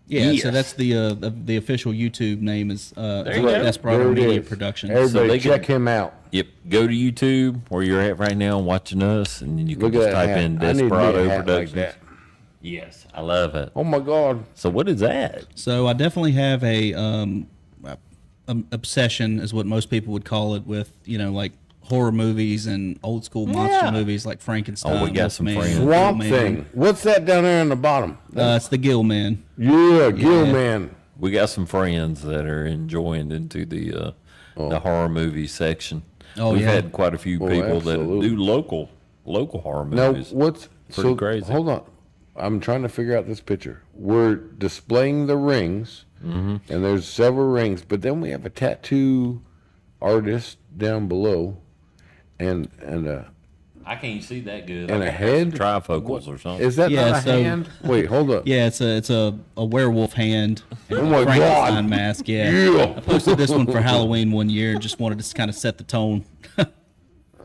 Yeah, Yes. so that's the official YouTube name is you go. Desperado There it Media is. Productions. Everybody, they check can- him out. Yep. Go to YouTube where you're at right now watching us, and then you can Look at just that type hat. in I need me a Desperado hat like Productions. that. Yes, I love it. Oh my God! So what is that? So I definitely have a obsession, is what most people would call it, with like horror movies and old school monster movies like Frankenstein. Oh, we got some Wolfman, friends. Swamp Gillman. Thing. What's that down there on the bottom? It's the Gill Man. Yeah, Gill Man. We got some friends that are enjoying into the horror movie section. Oh, We've yeah. had quite a few Oh, people that absolutely. do local horror Now, movies. what's Pretty crazy. Hold on, I'm trying to figure out this picture. We're displaying the rings, and there's several rings, but then we have a tattoo artist down below, and I can't see that good. and I a got head. some trifocals or something. Is that Yeah, not a so- hand? Wait, hold up. Yeah, it's a werewolf hand. And Oh my a Frankenstein God. mask. Yeah. Yeah. I posted this one for Halloween one year and just wanted to kind of set the tone.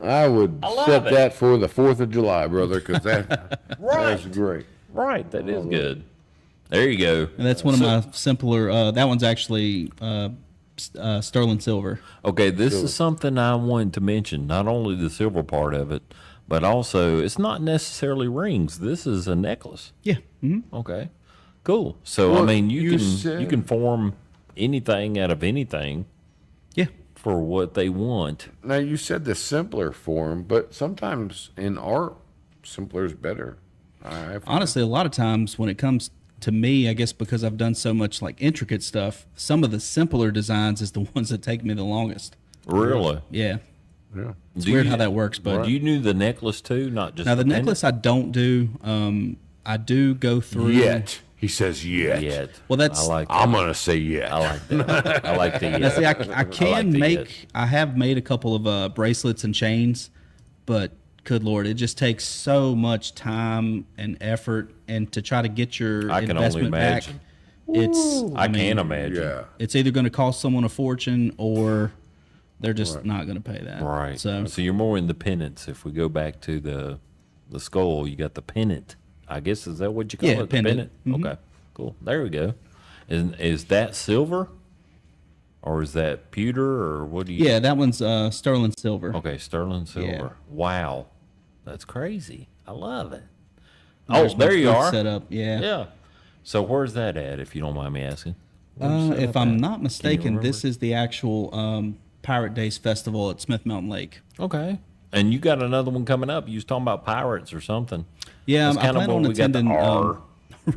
I would love set it. that for the 4th of July, brother, because that's great. Right, that is good. There you go. And that's one of my simpler. That one's actually sterling silver. Okay, this is something I wanted to mention. Not only the silver part of it, but also it's not necessarily rings. This is a necklace. Yeah. hmm Okay, cool. So I Well, mean, you you said- can form anything out of anything Yeah. for what they want. Now, you said the simpler form, but sometimes in art, simpler is better. Honestly, a lot of times when it comes to me, I guess because I've done so much like intricate stuff, some of the simpler designs is the ones that take me the longest. Really? Yeah. Yeah. It's Do weird you- how that works, but Do you do the necklace too, not just now the pendant? necklace I don't do. I do go through. Yet. He says yet. Yet. Well, that's- I like that. I'm going to say yet. I like that. I like the Now, yet. see, I can like the make. yet. I have made a couple of bracelets and chains, but good lord, it just takes so much time and effort, and to try to get your I can only investment back, imagine. it's. I mean, can't imagine. Yeah. It's either going to cost someone a fortune, or they're just not going to pay that. Right. So So you're more in the pendants. If we go back to the skull, you got the pennant. I guess is that what you call Yeah, it? The pendant. Okay. Cool. There we go. Is that silver? Or is that pewter or what do you yeah, that one's sterling silver. Okay, sterling silver. Yeah. Wow. That's crazy. I love it. There's Oh, my there you booth are. Set up. Yeah. Yeah. So where's that at, if you don't mind me asking? Where's it set If up I'm at? not mistaken, remember? this is the actual Pirate Days Festival at Smith Mountain Lake. Okay. And you got another one coming up. You was talking about pirates or something. Yeah, That's I kind of plan what on we got the attending. R.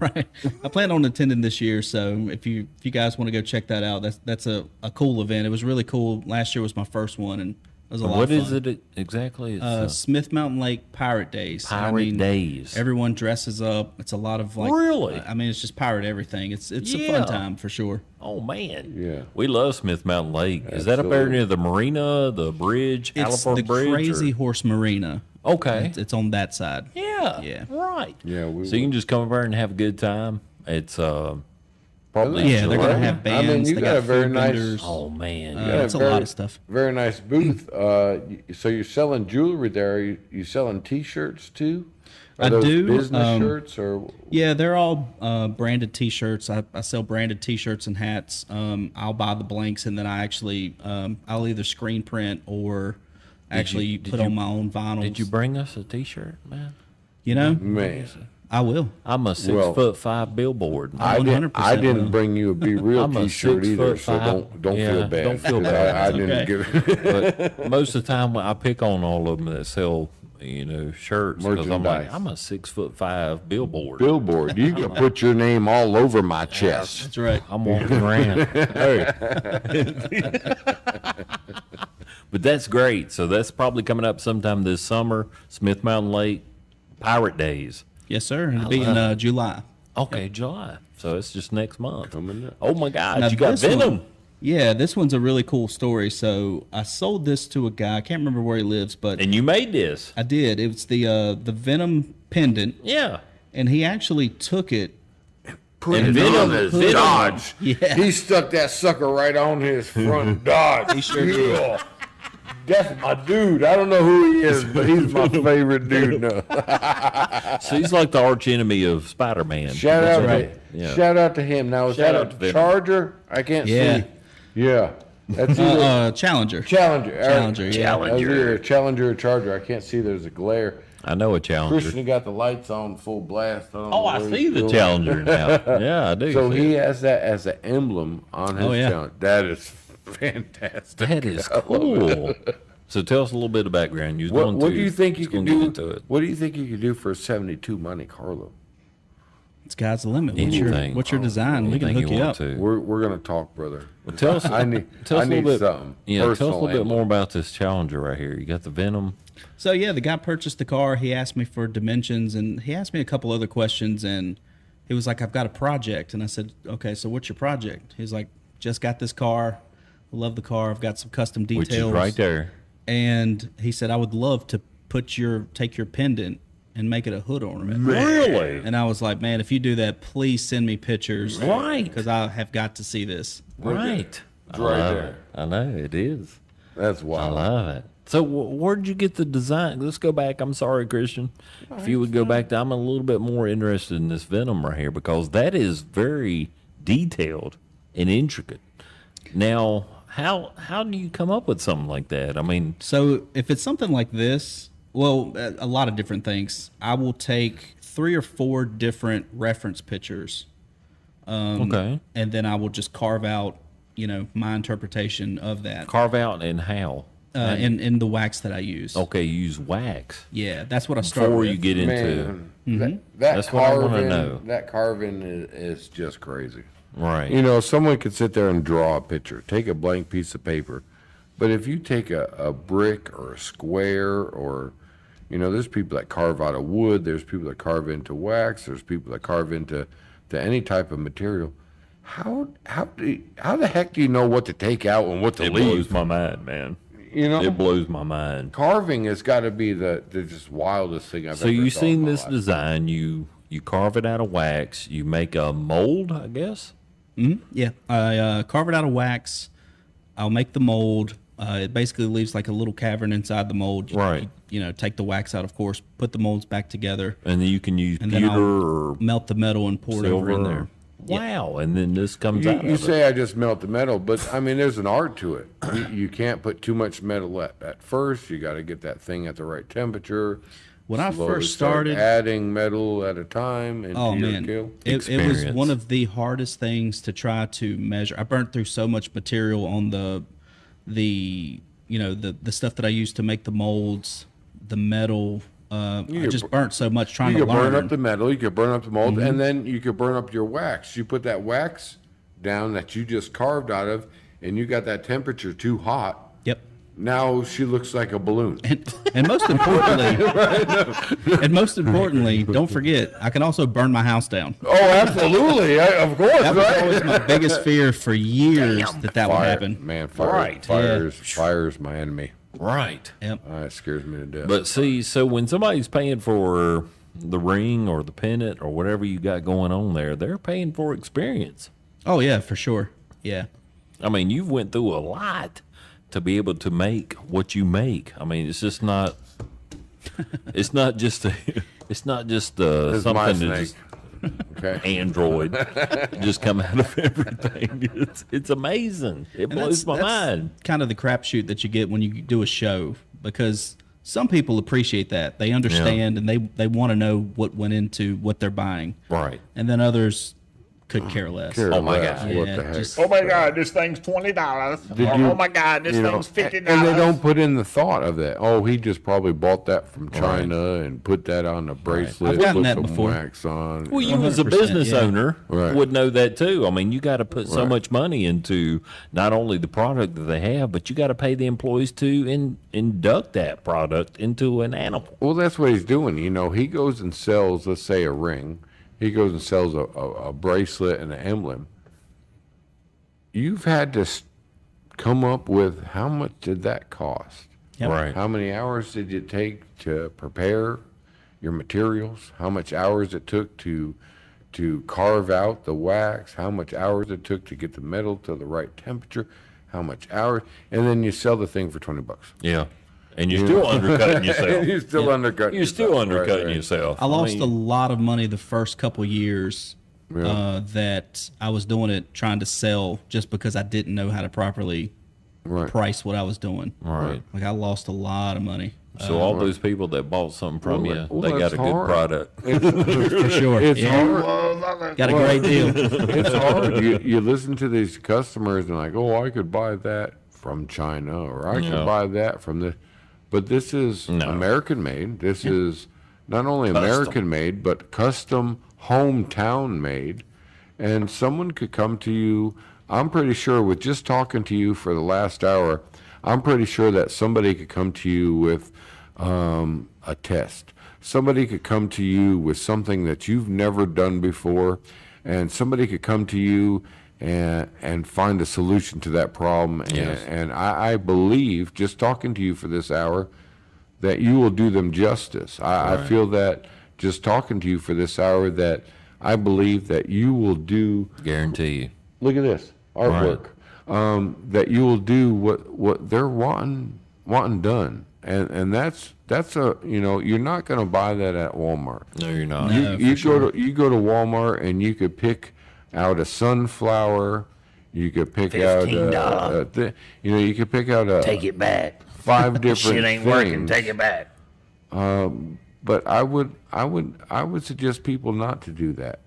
Right, I plan on attending this year. So if you guys want to go check that out, that's a cool event. It was really cool. Last year was my first one, and it was a lot What of is fun. it exactly? It's Smith Mountain Lake Pirate Days. Pirate Days. Everyone dresses up. It's a lot of like. Really? I mean, it's just pirate everything. It's a Yeah. fun time for sure. Oh man. Yeah. We love Smith Mountain Lake. Is that up there Absolutely. near the marina, the bridge, It's Halliford the Bridge? or- Crazy Horse Marina. Okay. It's on that side. Yeah. Yeah. Right. Yeah, we so you can just come over and have a good time. It's probably Yeah, they're gonna July. have I bands. mean, you they got a very food nice- vendors. Oh man. It's a lot of stuff. Very nice booth. So you're selling jewelry there. You selling T-shirts too? Are I those do, business shirts or Yeah, they're all branded T-shirts. I sell branded T-shirts and hats. I'll buy the blanks, and then I actually I'll either screen print or actually did put you- on my own vinyls. Did you bring us a T-shirt, man? You know, man? I will. I'm a 6'5" billboard. Man. I 100% didn't will. bring you a Be Real I'm a T-shirt either, 6'5". so don't Yeah, feel bad. don't feel 'cause bad. I didn't Okay. give it. But most of the time, I pick on all of them that sell, shirts because I'm like, Merchandise. I'm a 6'5" billboard. Billboard. You can put your name all over my chest. That's right. I'm walking around. Hey. But that's great. So that's probably coming up sometime this summer. Smith Mountain Lake Pirate Days. Yes, sir. It'll be in July. Okay, July. So it's just next month. Coming up. Oh my God, Now you got this Venom. one- yeah, this one's a really cool story. So I sold this to a guy. I can't remember where he lives, but And you made this. I did. It was the Venom pendant, Yeah. and he actually took it. Put And it Venom- on his Venom- Dodge. Yeah. He stuck that sucker right on his front Dodge. He sure did. Yeah. That's my dude. I don't know who he is, but he's my favorite dude now. So he's like the arch enemy of Spider-Man. Shout out, right. Yeah. shout out to him. Now is Shout that out to a Venom. Charger? I can't Yeah. see. Yeah, that's either Challenger. Challenger. Challenger, yeah. That's either a Challenger or Charger. I can't see. There's a glare. I know a Challenger. Christian got the lights on full blast. Oh, I see the Challenger now. Yeah, I do. So see he it. has that as an emblem on his Oh, yeah. Challenger. That is fantastic. That is cool. So tell us a little bit of background. You was What, going what to- do you think you just can gonna do? get into it. What do you think you could do for a 72 Monte Carlo? Sky's the limit. Anything. What's your design? We can Anything hook you want up. to. We're gonna talk, brother. Tell us. I need Tell us I a need little bit. something. Yeah, tell us a personal little bit emblem. more about this Challenger right here. You got the Venom. So yeah, the guy purchased the car. He asked me for dimensions, and he asked me a couple other questions, and he was like, "I've got a project," and I said, "Okay, so what's your project?" He's like, "Just got this car. I love the car. I've got some custom details." Which is right there. And he said, "I would love to take your pendant and make it a hood ornament." Really? And I was like, "Man, if you do that, please send me pictures, Right. Because I have got to see this." Right. It's right I love there. it. I know it is. That's I wild. love it. So where'd you get the design? Let's go back. I'm sorry, Christian. If you would go back to, I'm a little bit more interested in this Venom right here because that is very detailed and intricate. Now, how do you come up with something like that? I mean, So if it's something like this, well, a lot of different things. I will take 3 or 4 different reference pictures, okay. and then I will just carve out, my interpretation of that Carve out and how? in the wax that I use. Okay, you use wax Yeah, that's what I start before with. you get into. Man, that That's what I wanna carving, know. that carving is just crazy. Right. You know, someone could sit there and draw a picture, take a blank piece of paper, but if you take a brick or a square or, there's people that carve out of wood, there's people that carve into wax, there's people that carve into any type of material. How the heck do you know what to take out and what to It leave? blows my mind, man. It blows my mind. carving has got to be the just wildest thing I've So ever you saw in seen my this life. design? You carve it out of wax. You make a mold, I guess. Yeah, I carve it out of wax. I'll make the mold. It basically leaves like a little cavern inside the mold. Right. Take the wax out, of course, put the molds back together, And then you can use and then pewter I'll or melt the metal and pour it over in silver. there. Wow! And then this comes out. You of say I just melt the metal, but I mean, there's an art to it. You can't put too much metal at first. You got to get that thing at the right temperature. When I Slowly first start started, adding metal at a time into oh your man, kiln. it was Experience. one of the hardest things to try to measure. I burnt through so much material on the stuff that I used to make the molds, the metal. I could just burnt so much trying You to could burn learn. up the metal, you could burn up the mold, Mm-hmm. and then you could burn up your wax. You put that wax down that you just carved out of, and you got that temperature too hot. Yep. Now she looks like a balloon. And most importantly, don't forget, I can also burn my house down. Oh, absolutely, of course. That was right? always my biggest fear for years that would Fire, happen. man, fire, Right. fire's my enemy. Right. Yep. It scares me to death. But see, so when somebody's paying for the ring or the pennant or whatever you got going on there, they're paying for experience. Oh yeah, for sure. Yeah. I mean, you've went through a lot to be able to make what you make. I mean, it's just not. It's not just. It's not just This is my something that snake. just Okay. Android just come out of everything. It's amazing. It And blows my mind. kind of the crapshoot that you get when you do a show, because some people appreciate that. They understand and they want to know what went into what they're buying. Right. And then others could care less. Care my less. God. What Yeah, the heck? just- Oh my God, this thing's $20. Oh my God, this You know, thing's $50. and they don't put in the thought of that. Oh, he just probably bought that from China and put that on a bracelet, I've gotten put that some before. wax on. Well, you as a 100%, business yeah. owner Right. would know that too. I mean, you got to put so Right. much money into not only the product that they have, but you got to pay the employees to induct that product into an animal. Well, that's what he's doing. You know, he goes and sells, let's say, a ring. He goes and sells a bracelet and an emblem. You've had to come up with how much did that cost? Yep. Right. How many hours did it take to prepare your materials? How much hours it took to carve out the wax? How much hours it took to get the metal to the right temperature? How much hours? And then you sell the thing for $20. Yeah. And you're still undercutting yourself. You're still undercutting. You're still yourself. undercutting Right. yourself. I lost mean, a lot of money the first couple years Yeah. that I was doing it trying to sell just because I didn't know how to properly Right. price what I was doing. Right. Like I lost a lot of money. So all those people that bought something from Well, you, they got that's a good hard. product. For sure. It's Yeah. hard. Got a great deal. It's hard. You listen to these customers and like, oh, I could buy that from China, or I No. could buy that from this. But this is No. American made. This is not only American made, but custom hometown made. And someone could come to you. I'm pretty sure with just talking to you for the last hour, I'm pretty sure that somebody could come to you with a test. Somebody could come to you with something that you've never done before, and somebody could come to you and find a solution to that problem. Yes. And I believe, just talking to you for this hour, that you will do them justice. I feel that just talking to you for this hour, that I believe that you will do. Guarantee you. Look at this artwork. That you will do what they're wanting done, and that's a, you know, you're not going to buy that at Walmart. No, you're not. No. You for go to Walmart and you could pick out a sunflower. You could pick out $15. you could pick out Take it back. 5 different Shit ain't things. working. Take it back. But I would suggest people not to do that.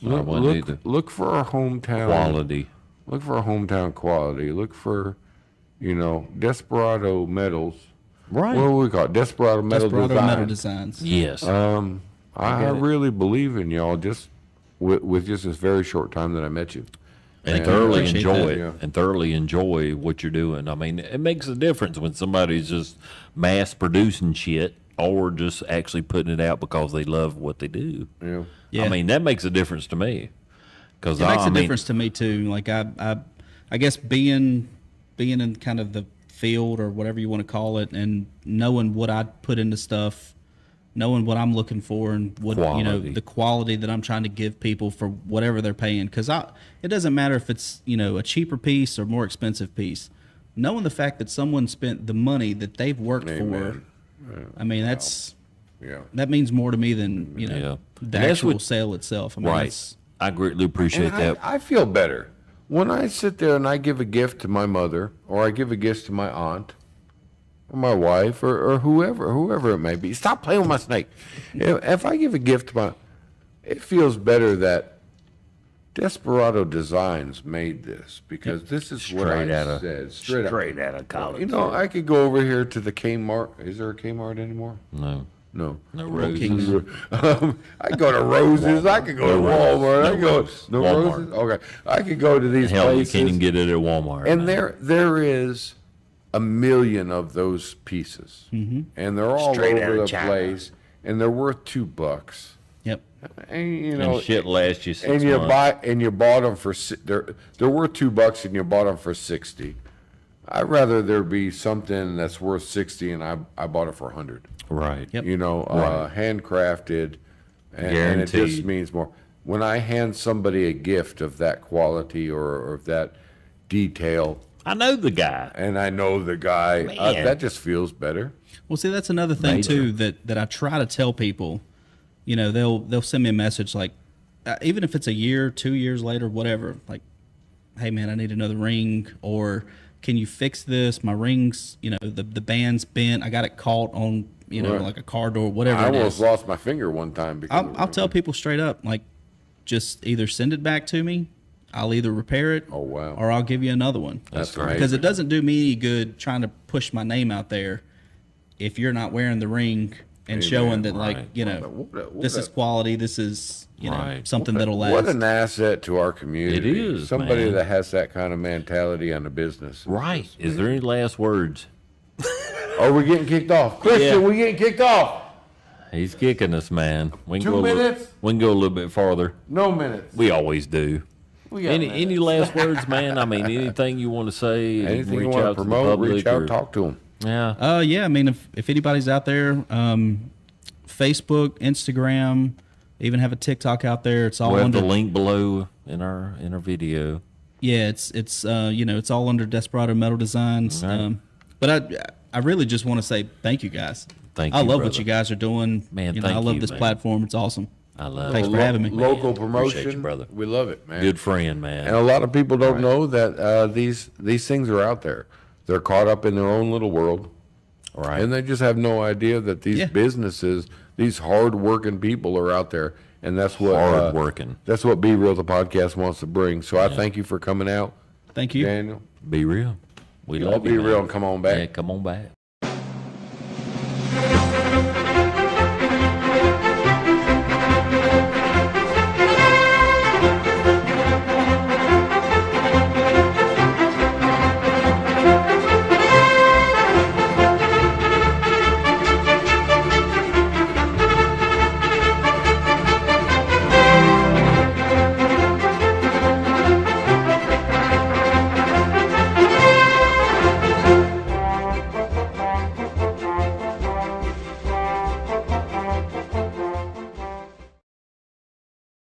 I wouldn't either. Look for our hometown Quality. Look for a hometown quality. Look for, Desperado Metals. Right. What do we call it? Desperado Metal Desperado Designs. Metal Designs. Yes. I really believe in y'all just with just this very short time that I met you. and you. thoroughly Appreciate enjoy that. it. Yeah. And thoroughly enjoy what you're doing. I mean, it makes a difference when somebody's just mass producing shit or just actually putting it out because they love what they do. Yeah. Yeah. I mean, that makes a difference to me. Because It makes a difference to me too. Like I guess being in kind of the field or whatever you want to call it, and knowing what I put into stuff, knowing what I'm looking for, and what Quality. the quality that I'm trying to give people for whatever they're paying. Because it doesn't matter if it's a cheaper piece or more expensive piece. Knowing the fact that someone spent the money that they've worked Amen. for, I mean Yeah. that means more to me than Yeah. the And that's actual what- sale itself. I mean, Right. it's- I greatly appreciate And that. I feel better when I sit there and I give a gift to my mother, or I give a gift to my aunt, or my wife, or whoever it may be. Stop playing with my snake. If I give a gift to it feels better that Desperado Designs made this, because this is what I said. Straight out of college. I could go over here to the Kmart. Is there a Kmart anymore? No. No. No Kings. roses. I could go to Roses. I could go to Walmart. I could go no Walmart. Roses. Okay, I could go to these Hell, you places. can't even get it at Walmart. And now. there is a million of those pieces, and they're all Straight out over of the China. place, and they're worth $2. Yep. And And shit lasts you 6 and you months. you bought them for they're worth $2, and you bought them for 60. I'd rather there be something that's worth 60, and I bought it for 100. Right. Yep. Handcrafted, and it just Guaranteed. means more. When I hand somebody a gift of that quality or of that detail, I know the guy. and I know the guy, Man. that just feels better. Well, see, that's another thing Major. too that I try to tell people. They'll send me a message like, even if it's a year, 2 years later, whatever. Like, hey man, I need another ring, or can you fix this? My ring's, the band's bent. I got it caught on, Right. like a car door, whatever I it almost is. lost my finger one time because I'll tell people straight up, like, just either send it back to me. I'll either repair it, Oh, wow. or I'll give you another one. That's great. amazing. Because it doesn't do me any good trying to push my name out there if you're not wearing the ring and showing that, right. like, you know, What this is quality. This is, you know, Right. something that'll last. What an asset to our community. It is, Somebody man. that has that kind of mentality on the business. Right. Is there any last words? Oh, we're getting kicked off. Christian, Yeah. we're getting kicked off. He's kicking us, man. We can 2 go minutes? we can go a little bit farther. No minutes. We always do. We got minutes. Any last words, man? I mean, anything you want to say? Anything you reach want out to to the promote, public reach out, or- talk to them. Yeah. Yeah, I mean, if anybody's out there, Facebook, Instagram, even have a TikTok out there. It's all We'll have under the link below in our video. Yeah, it's you know, it's all under Desperado Metal Designs. Right. But I really just want to say thank you guys. Thank I you, love what brother. you guys are doing. Man, you know, thank I love you, this man. platform. It's awesome. I love Thanks it. for having me. Local Man, promotion, appreciate you, brother. We love it, man. Good friend, man. And a lot of people don't know that these things are out there. They're caught up in their own little world, Right. and they just have no idea that these Yeah. businesses, these hard-working people are out there, and that's what Hard working. That's what Be Real the podcast wants to bring. So I thank you for coming out, Thank you. Daniel. Be real. We Y'all love be you, real man. and come on back. Yeah, come on back.